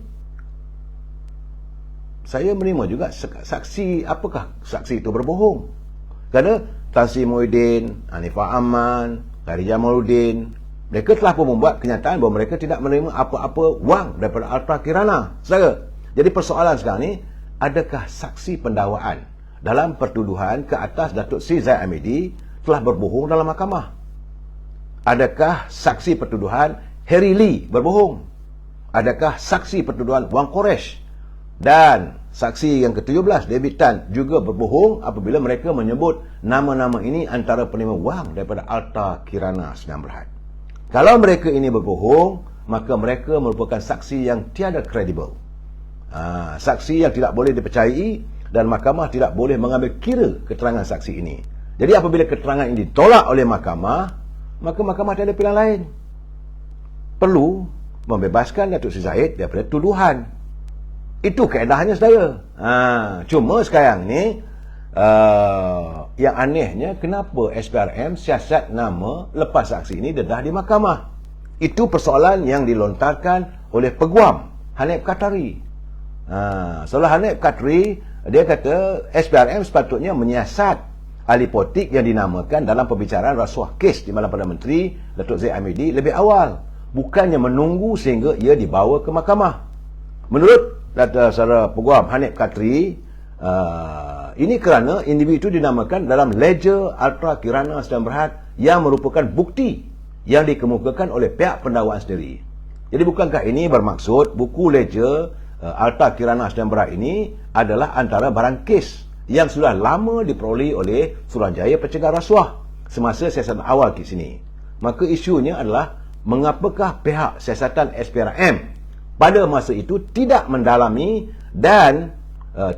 Speaker 1: saya menerima juga saksi. Apakah saksi itu berbohong? Kerana Tasimuddin, Hanifah Aman, Khairi Jamaluddin, mereka telah pun membuat kenyataan bahawa mereka tidak menerima apa-apa wang daripada Arta Kirana, saudara. Jadi persoalan sekarang ni, adakah saksi pendakwaan dalam pertuduhan ke atas Datuk Sri Zahid Hamidi telah berbohong dalam mahkamah? Adakah saksi pertuduhan Harry Lee berbohong? Adakah saksi pertuduhan Wang Quresh dan saksi yang ke-17 David Tan juga berbohong apabila mereka menyebut nama-nama ini antara penerima wang daripada Arta Kirana Sdn Bhd? Kalau mereka ini berbohong, maka mereka merupakan saksi yang tiada kredibel. Saksi yang tidak boleh dipercayai dan mahkamah tidak boleh mengambil kira keterangan saksi ini. Jadi apabila keterangan ini ditolak oleh mahkamah, maka mahkamah tiada pilihan lain. Perlu membebaskan Datuk Sri Zahid daripada tuduhan. Itu kaedahnya, saudara. Cuma sekarang ni yang anehnya, kenapa SPRM siasat nama lepas saksi ini dedah di mahkamah? Itu persoalan yang dilontarkan oleh Peguam Hanif Qatari. Soalan Hanif Qatari, dia kata SPRM sepatutnya menyiasat ahli politik yang dinamakan dalam pembicaraan rasuah kes di Malam Perdana Menteri Datuk Zahid Hamidi lebih awal, bukannya menunggu sehingga ia dibawa ke mahkamah. Menurut saudara Peguam Hanif Qatari, ini kerana individu itu dinamakan dalam ledger Arta Kirana Sdn Bhd yang merupakan bukti yang dikemukakan oleh pihak pendakwaan sendiri. Jadi bukankah ini bermaksud buku ledger Arta Kirana Sdn Bhd ini adalah antara barang kes yang sudah lama diperoleh oleh Suruhanjaya Pencegah Rasuah semasa siasatan awal kes ini? Maka isunya adalah mengapakah pihak siasatan SPRM pada masa itu tidak mendalami dan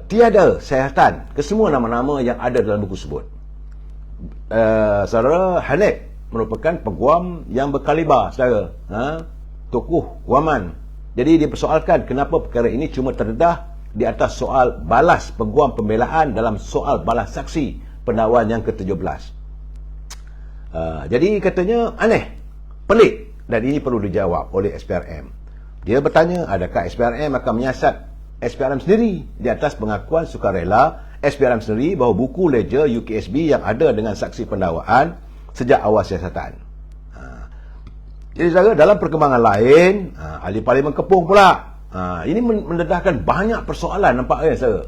Speaker 1: tiada siasatan ke semua nama-nama yang ada dalam buku tersebut. Saudara Hanif merupakan peguam yang berkaliber, saudara, tokoh guaman. Jadi dipersoalkan kenapa perkara ini cuma terdedah di atas soal balas peguam pembelaan dalam soal balas saksi pendakwaan yang ke-17. Jadi katanya aneh, pelik, dan ini perlu dijawab oleh SPRM. Dia bertanya, adakah SPRM akan menyiasat SPRM sendiri di atas pengakuan sukarela SPRM sendiri bahawa buku ledger UKSB yang ada dengan saksi pendakwaan sejak awal siasatan. Jadi saudara, dalam perkembangan lain, ahli parlimen Kepung pula, ini mendedahkan banyak persoalan, nampaknya saudara.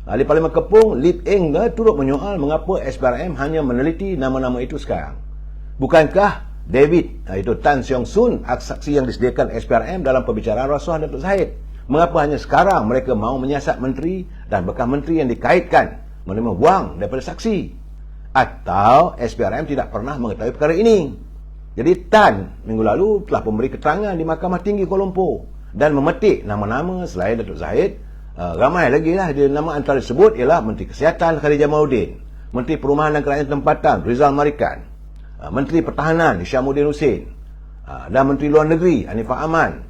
Speaker 1: Ahli parlimen Kepung Lip Eng turut menyoal mengapa SPRM hanya meneliti nama-nama itu sekarang. Bukankah David, itu Tan Siong Soon, saksi yang disediakan SPRM dalam pembicaraan rasuah Datuk Zahid. Mengapa hanya sekarang mereka mahu menyiasat menteri dan bekas menteri yang dikaitkan menerima wang daripada saksi? Atau SPRM tidak pernah mengetahui perkara ini? Jadi Tan minggu lalu telah memberi keterangan di Mahkamah Tinggi Kuala Lumpur dan memetik nama-nama selain Datuk Zahid. Ramai lagi lah. Nama antara disebut ialah Menteri Kesihatan Khadijah Mauddin, Menteri Perumahan dan Kerajaan Tempatan Rizal Marikan, Menteri Pertahanan Hishamuddin Hussein, dan Menteri Luar Negeri Hanifah Aman.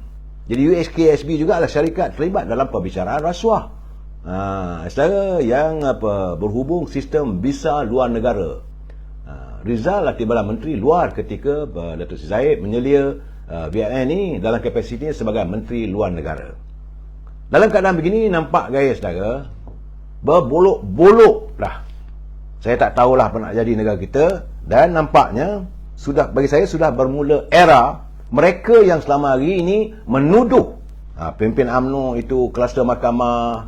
Speaker 1: Jadi USKSB juga adalah syarikat terlibat dalam pembicaraan rasuah. Saudara yang berhubung sistem visa luar negara. Rizal lah timbalan Menteri Luar ketika Datuk Seri Zahid menyelia VIN ni dalam kapasitinya sebagai Menteri Luar Negara. Dalam keadaan begini nampak gaya saudara, berbolok-bolok lah. Saya tak tahulah apa nak jadi negara kita, dan nampaknya sudah, bagi saya sudah bermula era mereka yang selama hari ini menuduh pimpin UMNO itu kluster mahkamah,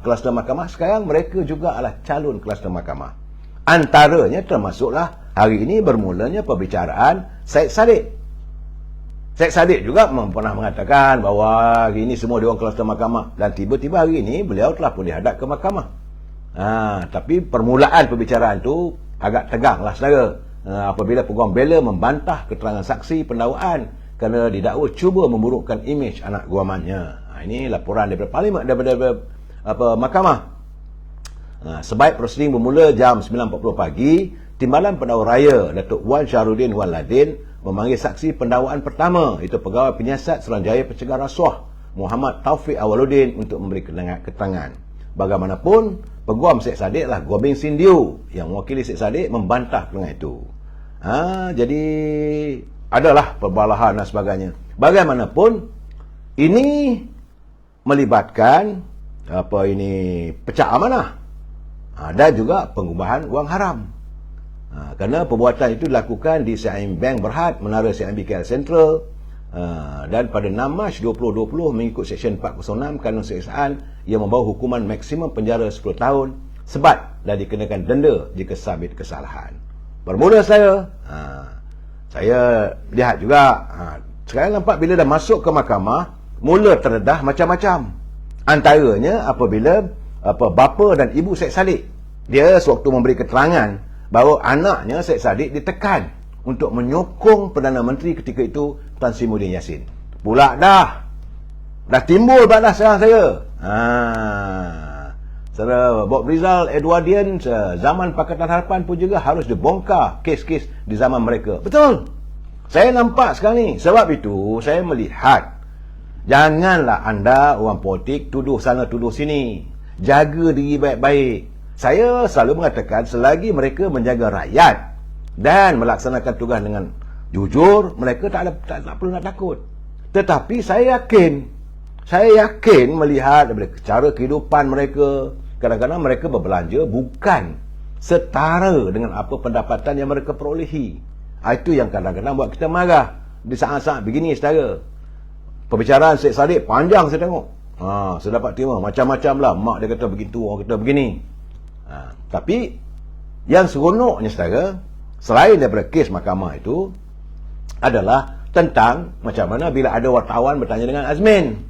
Speaker 1: sekarang mereka juga adalah calon kluster mahkamah. Antaranya termasuklah hari ini bermulanya perbicaraan Syed Saddiq. Syed Saddiq juga pernah mengatakan bahawa hari ini semua dia orang kluster mahkamah, dan tiba-tiba hari ini beliau telah pun dihadap ke mahkamah. Tapi permulaan perbicaraan itu agak tegang lah saudara, apabila peguam bela membantah keterangan saksi pendakwaan kerana didakwa cuba memburukkan imej anak guamannya. Ini laporan daripada Parlimen, daripada mahkamah. Sebaik prosiding bermula jam 9.40 pagi, Timbalan Pendakwa Raya Datuk Wan Syahrudin Wan Ladin memanggil saksi pendakwaan pertama, itu Pegawai Penyiasat Suruhanjaya Pencegah Rasuah Muhammad Taufik Awaludin, untuk memberi keterangan. Bagaimanapun, Peguam Syed Saddiq lah Gobing Sindiu yang mewakili Syed Saddiq membantah keterangan itu. Jadi adalah perbalahan dan sebagainya. Bagaimanapun, ini melibatkan pecah amanah, dan juga pengubahan wang haram. Kerana perbuatan itu dilakukan di CIMB Bank Berhad, Menara CIMB KL Central, dan pada 6 Mac 2020 mengikut Seksyen 406 Kanun Siksaan yang membawa hukuman maksimum penjara 10 tahun sebat dan dikenakan denda jika sabit kesalahan. Bermula saya lihat juga, sekarang nampak bila dah masuk ke mahkamah mula terdedah macam-macam. Antaranya apabila bapa dan ibu Syed Saddiq, dia sewaktu memberi keterangan bahawa anaknya Syed Saddiq ditekan untuk menyokong Perdana Menteri ketika itu Tan Sri Muhyiddin Yassin. Pula dah timbul balas sekarang saya. Saudara Bob Rizal Edwardian zaman Pakatan Harapan pun juga harus dibongkar kes-kes di zaman mereka. Betul. Saya nampak sekarang ni. Sebab itu saya melihat, janganlah anda orang politik tuduh sana tuduh sini. Jaga diri baik-baik. Saya selalu mengatakan selagi mereka menjaga rakyat dan melaksanakan tugas dengan jujur, mereka tak perlu nak takut. Tetapi saya yakin melihat daripada cara kehidupan mereka, kadang-kadang mereka berbelanja bukan setara dengan apa pendapatan yang mereka perolehi. Itu yang kadang-kadang buat kita marah. Di saat-saat begini saudara, perbicaraan Syed Saddiq panjang saya tengok. Saya dapat terima macam-macam lah. Mak dia kata begitu, orang kata begini. Tapi yang seronoknya saudara, selain daripada kes mahkamah itu, adalah tentang macam mana bila ada wartawan bertanya dengan Azmin.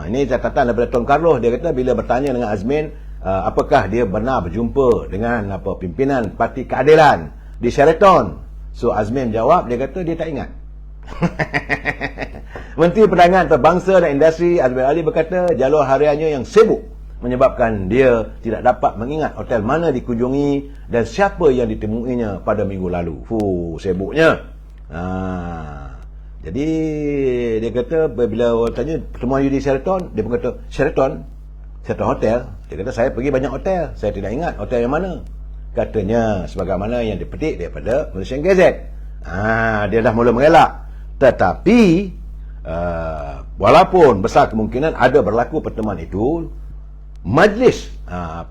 Speaker 1: Ini catatan daripada Tuan Carlos. Dia kata bila bertanya dengan Azmin, apakah dia benar berjumpa dengan pimpinan Parti Keadilan di Sheraton. So Azmin jawab, dia kata dia tak ingat. Menteri Perdagangan Antarabangsa dan Industri Azmin Ali berkata jalur hariannya yang sibuk menyebabkan dia tidak dapat mengingat hotel mana dikunjungi dan siapa yang ditemuinya pada minggu lalu. Sibuknya. Jadi dia kata bila orang tanya pertemuan you di Sheraton, dia pun kata Sheraton hotel. Dia kata saya pergi banyak hotel, saya tidak ingat hotel yang mana. Katanya sebagaimana yang dipetik daripada Malaysian Gazette. Dia dah mula mengelak. Tetapi walaupun besar kemungkinan ada berlaku pertemuan itu, majlis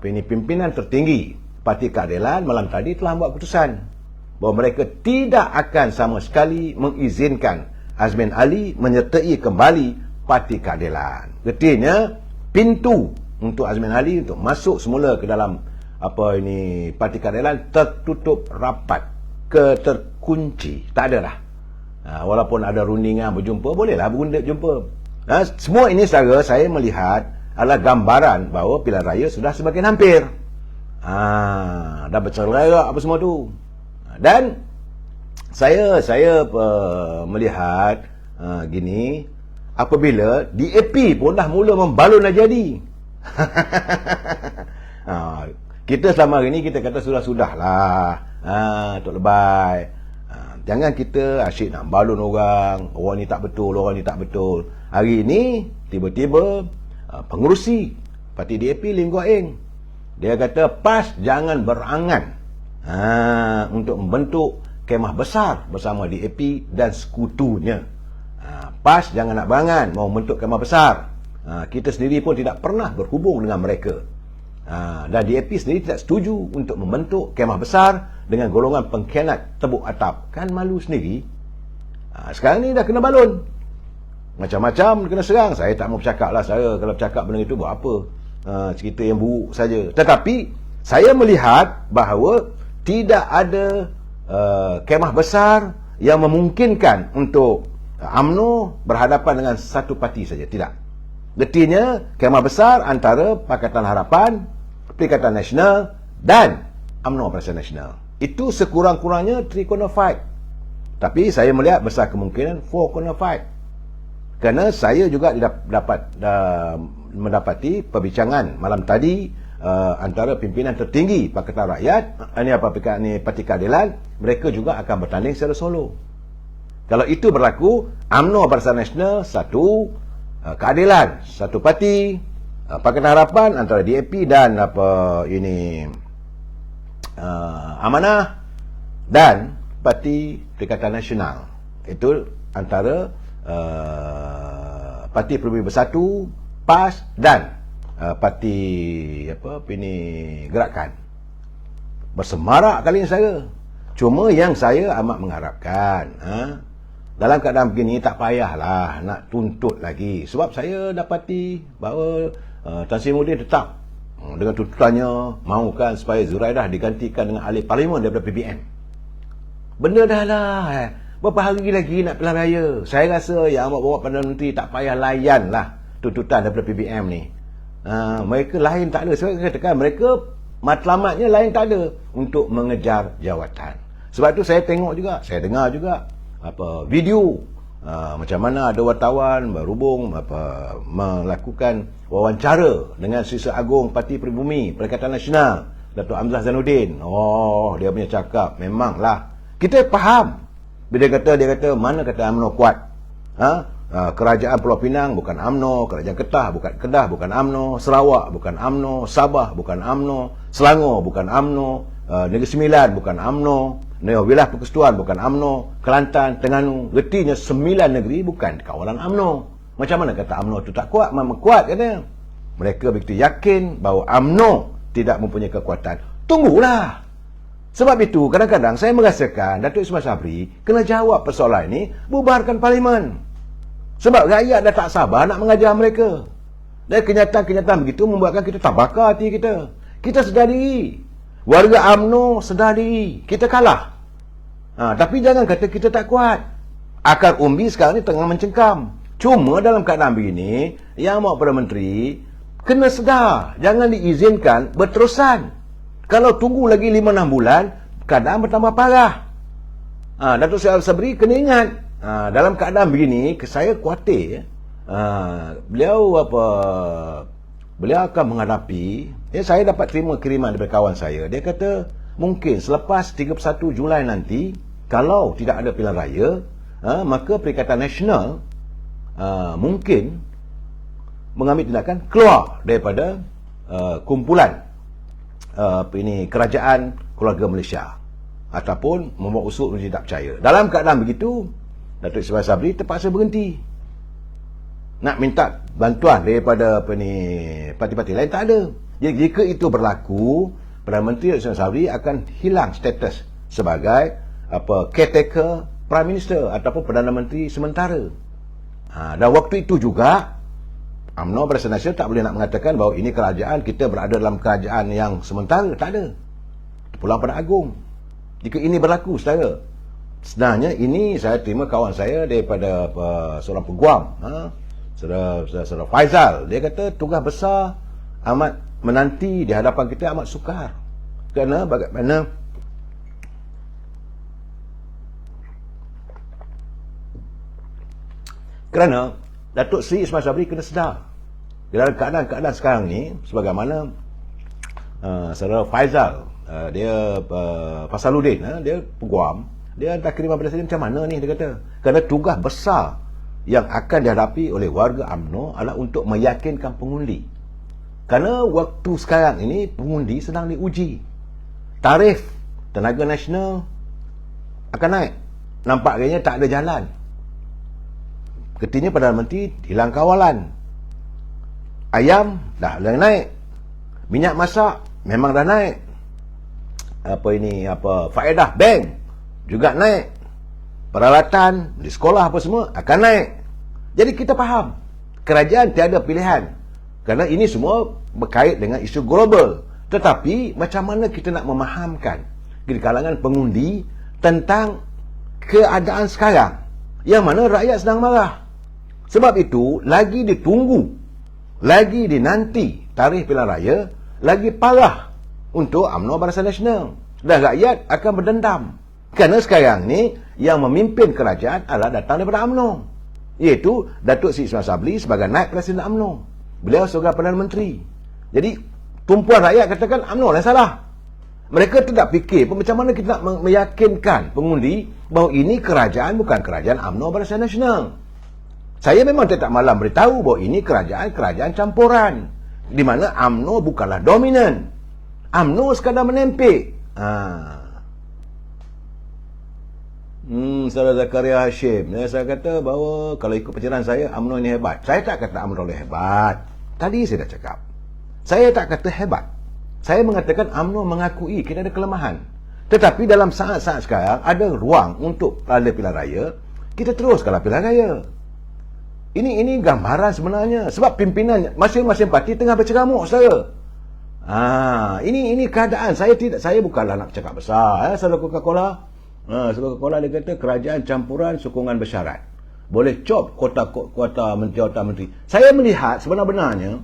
Speaker 1: pimpinan tertinggi Parti Keadilan malam tadi telah membuat keputusan bahawa mereka tidak akan sama sekali mengizinkan Azmin Ali menyertai kembali Parti Keadilan. Artinya pintu untuk Azmin Ali untuk masuk semula ke dalam Parti Keadilan tertutup rapat, terkunci. Tak ada dah. Walaupun ada rundingan berjumpa, bolehlah berjumpa. Semua ini saudara, saya melihat adalah gambaran bahawa pilihan raya sudah semakin hampir. Dah bercerai apa semua tu. Dan saya melihat gini, apabila DAP pun dah mula membalun dah jadi. Kita selama hari ni kita kata sudah-sudahlah. Tok Lebay. Jangan kita asyik nak balun orang ni tak betul, orang ni tak betul. Hari ini tiba-tiba pengerusi parti DAP Lim Guok Eng, dia kata PAS jangan berangan untuk membentuk kemah besar bersama DAP dan sekutunya. PAS jangan nak berangan mau membentuk kemah besar. Kita sendiri pun tidak pernah berhubung dengan mereka. Dan DAP sendiri tidak setuju untuk membentuk kemah besar dengan golongan pengkhianat tebuk atap. Kan malu sendiri. Sekarang ni dah kena balun. Macam-macam kena serang. Saya tak mau bercakap lah. Saya kalau bercakap benda itu buat apa. Cerita yang buruk saja. Tetapi saya melihat bahawa tidak ada kemah besar yang memungkinkan untuk UMNO berhadapan dengan satu parti saja. Tidak. Getinya kemah besar antara Pakatan Harapan, Perikatan Nasional dan UMNO Barisan Nasional. Itu sekurang-kurangnya 3 corner fight. Tapi saya melihat besar kemungkinan 4 corner fight. Kerana saya juga mendapati perbincangan malam tadi antara pimpinan tertinggi Pakatan Rakyat, Parti Keadilan, mereka juga akan bertanding secara solo. Kalau itu berlaku, UMNO Barisan Nasional satu, Keadilan satu parti, Pakatan Harapan antara DAP dan Amanah dan Parti Perikatan Nasional. Itu antara Parti Peribumi Bersatu, PAS dan Parti Gerakan. Bersemarak kali ini saya. Cuma yang saya amat mengharapkan, dalam keadaan begini tak payahlah nak tuntut lagi. Sebab saya dapati bahawa Tan Sri Muhyiddin tetap dengan tuntutannya mahukan supaya Zuraidah digantikan dengan ahli parlimen daripada PBM. Benda dah lah. Berapa hari lagi nak pilihan raya? Saya rasa yang amat bawa Perdana Menteri tak payah layan lah tuntutan daripada PBM ni. Mereka lain tak ada. Saya katakan mereka matlamatnya lain tak ada untuk mengejar jawatan. Sebab tu saya tengok juga, saya dengar juga video macam mana ada wartawan berhubung melakukan wawancara dengan Sisa Agung Parti Peribumi Perikatan Nasional, Datuk Hamzah Zainuddin. Dia punya cakap memanglah kita faham. Bila dia kata mana kata UMNO kuat. Kerajaan Pulau Pinang bukan UMNO, Kerajaan Kedah bukan UMNO, Sarawak bukan UMNO, Sabah bukan UMNO, Selangor bukan UMNO, Negeri Sembilan bukan UMNO, wilayah Persekutuan bukan UMNO, Kelantan, Terengganu, retinya 9 negeri bukan kawalan UMNO. Macam mana kata UMNO itu tak kuat? Memang kuat katanya. Mereka begitu yakin bahawa UMNO tidak mempunyai kekuatan. Tunggulah. Sebab itu kadang-kadang saya merasakan Datuk Ismail Sabri kena jawab persoalan ini, bubarkan parlimen. Sebab rakyat dah tak sabar nak mengajar mereka. Dan kenyataan-kenyataan begitu membuatkan kita tak bakar hati kita. Kita sedar diri. Warga UMNO sedar diri. Kita kalah. Tapi jangan kata kita tak kuat. Akar umbi sekarang ni tengah mencengkam. Cuma dalam keadaan begini, Yang Amat Perdana Menteri kena sedar. Jangan diizinkan berterusan. Kalau tunggu lagi 5-6 bulan, keadaan bertambah parah. Datuk Seri Sabri kena ingat. Dalam keadaan begini, saya khawatir beliau akan menghadapi. Saya dapat terima kiriman daripada kawan saya. Dia kata mungkin selepas 31 Julai nanti, kalau tidak ada pilihan raya, maka Perikatan Nasional mungkin mengambil tindakan keluar daripada kumpulan kerajaan keluarga Malaysia ataupun membuat usul uji tak percaya. Dalam keadaan begitu, Datuk Ismail Sabri terpaksa berhenti. Nak minta bantuan daripada parti-parti lain tak ada. Jadi jika itu berlaku, Perdana Menteri Datuk Ismail Sabri akan hilang status sebagai caretaker Prime Minister ataupun Perdana Menteri sementara. Dan waktu itu juga UMNO Barisan Nasional tak boleh nak mengatakan bahawa ini kerajaan, kita berada dalam kerajaan yang sementara. Tak ada. Terpulang pada Agung. Jika ini berlaku, saudara, Sebenarnya ini saya terima kawan saya daripada seorang peguam, Saudara Faizal. Dia kata tugas besar amat menanti di hadapan kita amat sukar. Kerana bagaimana Datuk Seri Ismail Sabri kena sedar dalam keadaan sekarang ni, sebagaimana Saudara Faizal, dia Fasaluddin, dia peguam, dia tak kira Presiden macam mana ni, dia kata. Kerana tugas besar yang akan dihadapi oleh warga UMNO adalah untuk meyakinkan pengundi. Kerana waktu sekarang ini pengundi sedang diuji. Tarif tenaga nasional akan naik. Nampaknya tak ada jalan. Ketika Perdana Menteri hilang kawalan. Ayam dah naik. Minyak masak memang dah naik. Faedah bank juga naik. Peralatan di sekolah apa semua akan naik. Jadi kita faham kerajaan tiada pilihan, kerana ini semua berkait dengan isu global. Tetapi macam mana kita nak memahamkan di kalangan pengundi tentang keadaan sekarang yang mana rakyat sedang marah. Sebab itu lagi ditunggu, lagi dinanti tarikh pilihan raya, lagi parah untuk UMNO Barisan Nasional, dan rakyat akan berdendam. Kerana sekarang ni yang memimpin kerajaan adalah datang daripada UMNO, iaitu Datuk Seri Ismail Sabri sebagai naib Presiden UMNO. Beliau sebagai Perdana Menteri. Jadi tumpuan rakyat katakan UMNO yang salah. Mereka tidak fikir macam mana kita nak meyakinkan pengundi bahawa ini kerajaan bukan kerajaan UMNO Barisan Nasional. Saya memang tak malam beritahu bahawa ini kerajaan campuran, di mana UMNO bukanlah dominan. UMNO sekadar menempik. Saudara Zakaria Hashim, saya kata bahawa kalau ikut pencerahan saya, UMNO ini hebat. Saya tak kata UMNO ini hebat. Tadi saya dah cakap, saya tak kata hebat. Saya mengatakan UMNO mengakui kita ada kelemahan. Tetapi dalam saat-saat sekarang ada ruang untuk ada pilihan raya. Kita teruskanlah pilihan raya. Ini gambaran sebenarnya. Sebab pimpinan masing-masing parti tengah berceramuk, saudara. Ini keadaan. Saya bukanlah nak cakap besar. Saudara Coca-Cola, Coca-Cola dia kata kerajaan campuran sokongan bersyarat. Boleh cop kuota menteri. Saya melihat sebenar-benarnya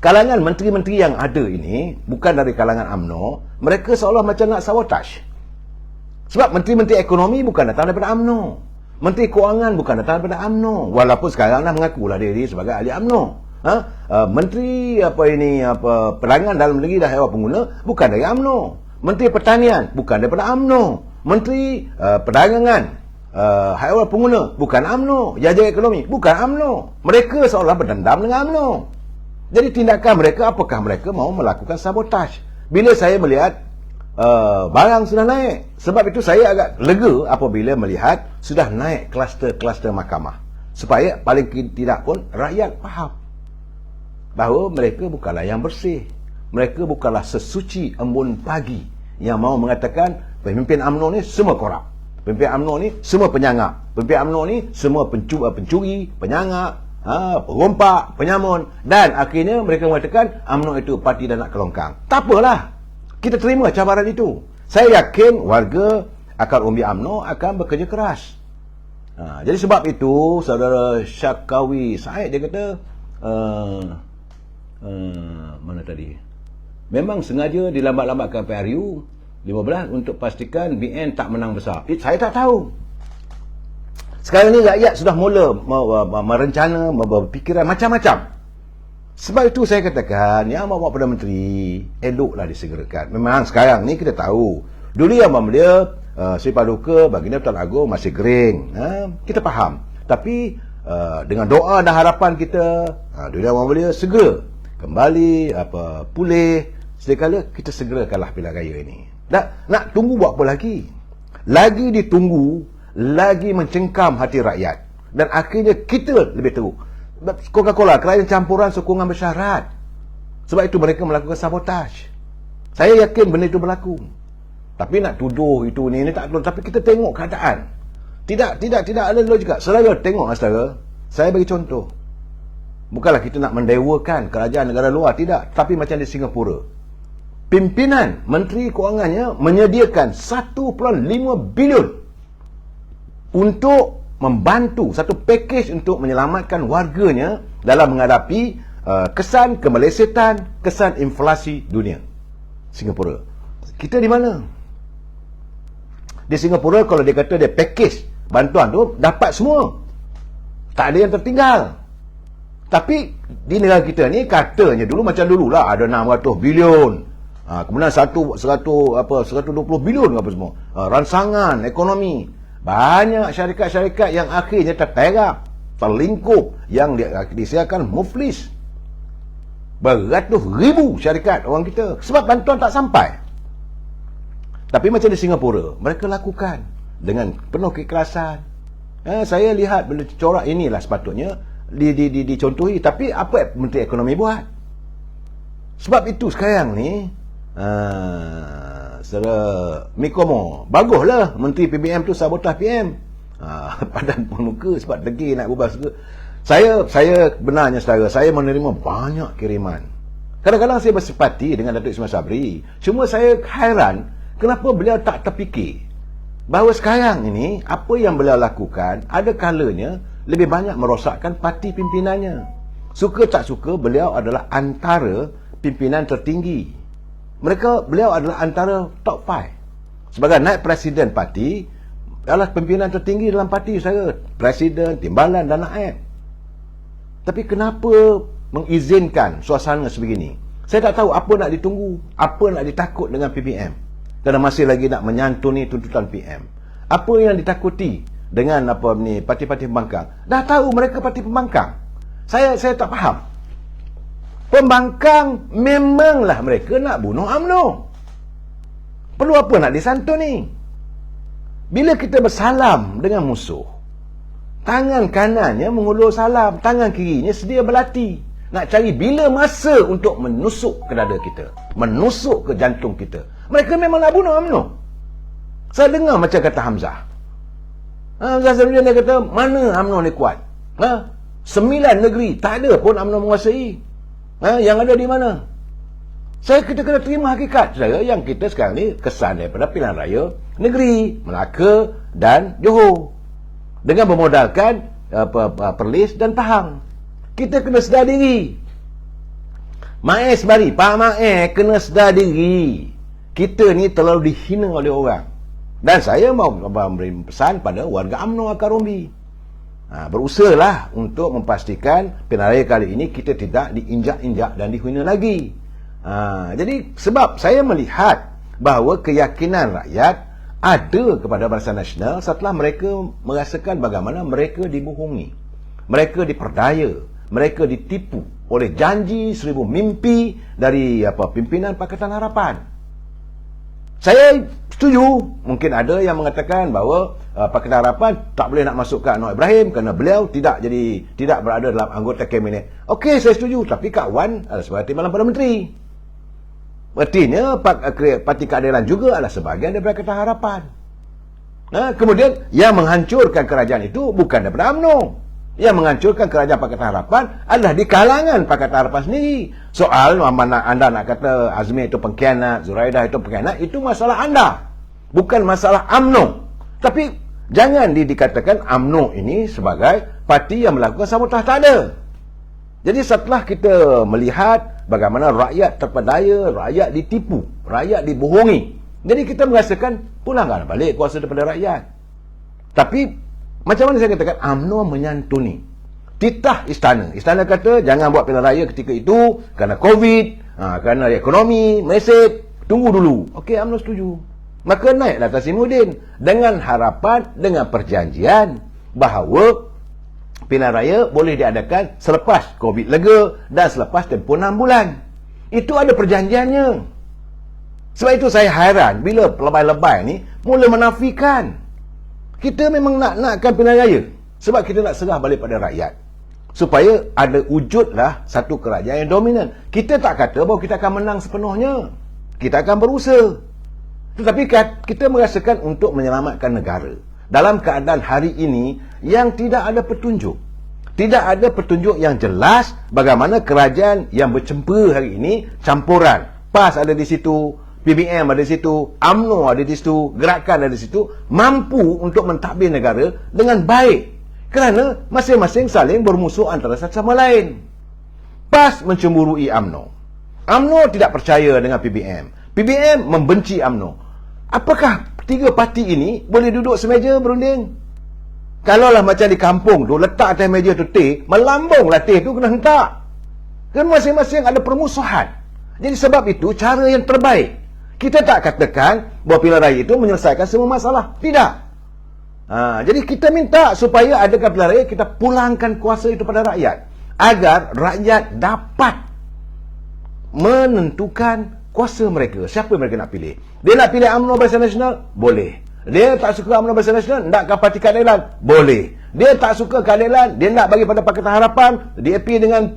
Speaker 1: kalangan menteri-menteri yang ada ini bukan dari kalangan UMNO. Mereka seolah macam nak sabotage. Sebab menteri-menteri ekonomi bukan datang daripada UMNO. Menteri Kewangan bukan datang daripada UMNO. Walaupun sekarang dah mengakulah diri sebagai ahli UMNO. Menteri Perdagangan Dalam Negeri dan Hewan Pengguna bukan dari UMNO. Menteri Pertanian bukan daripada UMNO. Menteri Perdagangan Haiwan Pengguna bukan UMNO. Jaja Ekonomi bukan UMNO. Mereka seolah berdendam dengan UMNO. Jadi tindakan mereka, apakah mereka mahu melakukan sabotaj? Bila saya melihat barang sudah naik. Sebab itu saya agak lega apabila melihat sudah naik kluster-kluster mahkamah. Supaya paling tidak pun rakyat faham bahawa mereka bukanlah yang bersih. Mereka bukanlah sesuci embun pagi yang mahu mengatakan pemimpin UMNO ni semua korup. Pemimpin UMNO ni semua penyangap. Pemimpin UMNO ni semua pencuri, penyangap, perompak, penyamun. Dan akhirnya mereka mengatakan UMNO itu parti dan nak kelongkang. Tak apalah, kita terima cabaran itu. Saya yakin warga akar umbi UMNO akan bekerja keras. Jadi sebab itu saudara Syakawi Said dia kata mana tadi, memang sengaja dilambat-lambatkan PRU 15 untuk pastikan BN tak menang besar. Saya tak tahu. Sekarang ni rakyat sudah mula merencana, berfikiran macam-macam. Sebab itu saya katakan yang bawa Perdana Menteri eloklah disegerakan. Memang sekarang ni kita tahu, dulu yang dia Sri Paduka Baginda Tuan Agong masih kering, kita faham. Tapi dengan doa dan harapan kita, dulu yang dia segera kembali pulih. Sedekala kita segerakanlah pilihan raya ini. Nak tunggu buat apa lagi? Lagi ditunggu, lagi mencengkam hati rakyat. Dan akhirnya kita lebih teruk. Coca-Cola, kerajaan campuran sokongan bersyarat. Sebab itu mereka melakukan sabotaj. Saya yakin benda itu berlaku. Tapi nak tuduh itu ni tak perlu. Tapi kita tengok keadaan. Tidak ada logika. Saudara tengok, saudara. Saya bagi contoh. Bukanlah kita nak mendewakan kerajaan negara luar, tidak. Tapi macam di Singapura, pimpinan Menteri Kewangannya menyediakan 1.5 bilion untuk membantu satu pakej untuk menyelamatkan warganya dalam menghadapi kesan kemelesetan, kesan inflasi dunia. Singapura. Kita di mana? Di Singapura kalau dia kata dia pakej bantuan tu dapat semua. Tak ada yang tertinggal. Tapi di negara kita ni katanya dulu macam dululah ada 600 bilion. Kemudian 120 bilion apa semua. Ransangan ekonomi. Banyak syarikat-syarikat yang akhirnya terperak, terlingkup, yang disiarkan muflis. Beratus ribu syarikat orang kita sebab bantuan tak sampai. Tapi macam di Singapura, mereka lakukan dengan penuh keikhlasan. Saya lihat benda corak inilah sepatutnya dicontohi. Tapi apa Menteri Ekonomi buat? Sebab itu sekarang ni secara Mikomo, baguslah Menteri PBM tu sabotah PM. Padan pun muka sebab degil nak berubah segera. Saya benarnya saudara, saya menerima banyak kiriman. Kadang-kadang saya bersempati dengan Datuk Ismail Sabri. Cuma saya hairan kenapa beliau tak terfikir bahawa sekarang ini apa yang beliau lakukan ada kalanya lebih banyak merosakkan parti pimpinannya. Suka tak suka, beliau adalah antara pimpinan tertinggi. Beliau adalah antara top 5. Sebagai naib presiden parti, adalah pimpinan tertinggi dalam parti saya. Presiden, timbalan dan naib. Tapi kenapa mengizinkan suasana sebegini? Saya tak tahu apa nak ditunggu, apa nak ditakut dengan PPM. Kerana masih lagi nak menyantuni tuntutan PM. Apa yang ditakuti dengan parti-parti pembangkang? Dah tahu mereka parti pembangkang. Saya tak faham. Pembangkang memanglah mereka nak bunuh UMNO. Perlu apa nak disantuni? Bila kita bersalam dengan musuh, tangan kanannya mengulur salam, tangan kirinya sedia berlati. Nak cari bila masa untuk menusuk ke dada kita, menusuk ke jantung kita. Mereka memang nak bunuh UMNO. Saya dengar macam kata Hamzah. Hamzah Sabri dia kata, mana UMNO ni kuat? 9 negeri, tak ada pun UMNO menguasai. Yang ada di mana? Kita kena terima hakikat saya yang kita sekarang ni kesan daripada pilihan raya negeri, Melaka dan Johor. Dengan bermodalkan Perlis dan Pahang. Kita kena sedar diri. Maes Bari, Pak Maes kena sedar diri. Kita ni terlalu dihina oleh orang. Dan saya mau memberi pesan pada warga UMNO Akar Rumbi. Berusahalah untuk memastikan pilihan raya kali ini kita tidak diinjak-injak dan dihina lagi. Jadi sebab saya melihat bahawa keyakinan rakyat ada kepada Barisan Nasional setelah mereka merasakan bagaimana mereka dibohongi. Mereka diperdaya. Mereka ditipu oleh janji 1000 mimpi dari pimpinan Pakatan Harapan. Saya setuju. Mungkin ada yang mengatakan bahawa Pakatan Harapan tak boleh nak masukkan Anwar Ibrahim kerana beliau tidak berada dalam anggota kabinet. Okey, saya setuju. Tapi Kak Wan adalah sebagai timbalan Perdana Menteri. Artinya Parti Keadilan juga adalah sebahagian daripada Pakatan Harapan. Kemudian yang menghancurkan kerajaan itu bukan daripada UMNO. Yang menghancurkan kerajaan Pakatan Harapan adalah di kalangan Pakatan Harapan sendiri. Soal mana anda nak kata Azmi itu pengkhianat, Zuraidah itu pengkhianat, itu masalah anda, bukan masalah UMNO. Tapi jangan dikatakan UMNO ini sebagai parti yang melakukan sabotah. Tak ada. Jadi setelah kita melihat bagaimana rakyat terpedaya, rakyat ditipu, rakyat dibohongi, jadi kita merasakan pulangkan balik kuasa daripada rakyat. Tapi macam mana saya katakan, UMNO menyantuni. Titah istana. Istana kata jangan buat pilihan raya ketika itu kerana COVID, kerana ekonomi, mesej. Tunggu dulu. Okey, UMNO setuju. Maka naiklah Tasimuddin dengan harapan, dengan perjanjian bahawa pilihan raya boleh diadakan selepas COVID lega dan selepas tempoh 6 bulan. Itu ada perjanjiannya. Sebab itu saya hairan bila lebay-lebay ni mula menafikan. Kita memang nakkan pilihan raya sebab kita nak serah balik pada rakyat supaya ada wujudlah satu kerajaan yang dominan. Kita tak kata bahawa kita akan menang sepenuhnya. Kita akan berusaha. Tetapi kita merasakan untuk menyelamatkan negara dalam keadaan hari ini yang tidak ada petunjuk. Tidak ada petunjuk yang jelas bagaimana kerajaan yang bercempera hari ini campuran. PAS ada di situ, PBM ada di situ, UMNO ada di situ, gerakan ada di situ, mampu untuk mentadbir negara dengan baik. Kerana masing-masing saling bermusuh antara satu sama lain. PAS mencemburui UMNO. UMNO tidak percaya dengan PBM. PBM membenci UMNO. Apakah tiga parti ini boleh duduk semeja berunding? Kalaulah macam di kampung tu, letak atas meja tu teh, melambunglah teh tu kena hentak. Kan masing-masing ada permusuhan. Jadi sebab itu, cara yang terbaik, kita tak katakan bahawa pilihan raya itu menyelesaikan semua masalah. Tidak. Jadi kita minta supaya adakan pilihan raya, kita pulangkan kuasa itu pada rakyat. Agar rakyat dapat menentukan kuasa mereka. Siapa mereka nak pilih. Dia nak pilih UMNO Barisan Nasional? Boleh. Dia tak suka UMNO Barisan Nasional? Nak Parti Keadilan? Boleh. Dia tak suka keadilan? Dia nak bagi pada Pakatan Harapan? DAP dengan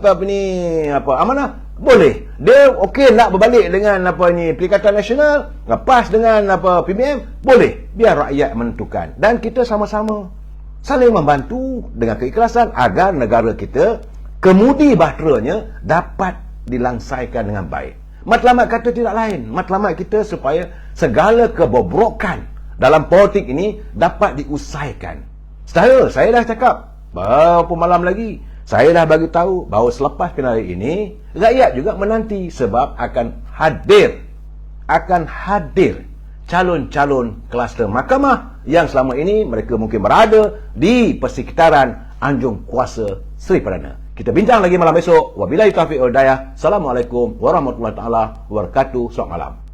Speaker 1: Amanah? Boleh. Dia okey nak berbalik dengan Perikatan Nasional, PAS dengan PBM, boleh. Biar rakyat menentukan. Dan kita sama-sama saling membantu dengan keikhlasan agar negara kita kemudi bahteranya dapat dilangsaikan dengan baik. Matlamat kata tidak lain. Matlamat kita supaya segala kebobrokan dalam politik ini dapat diusaikan. Saya dah cakap berapa malam lagi, saya dah bagi tahu bahawa selepas pilihan raya ini, rakyat juga menanti sebab akan hadir calon-calon kluster mahkamah yang selama ini mereka mungkin berada di persekitaran Anjung Kuasa Seri Perdana. Kita bincang lagi malam esok. Wabillahi taufiq wal hidayah. Assalamualaikum warahmatullahi taala wabarakatuh. Selamat malam.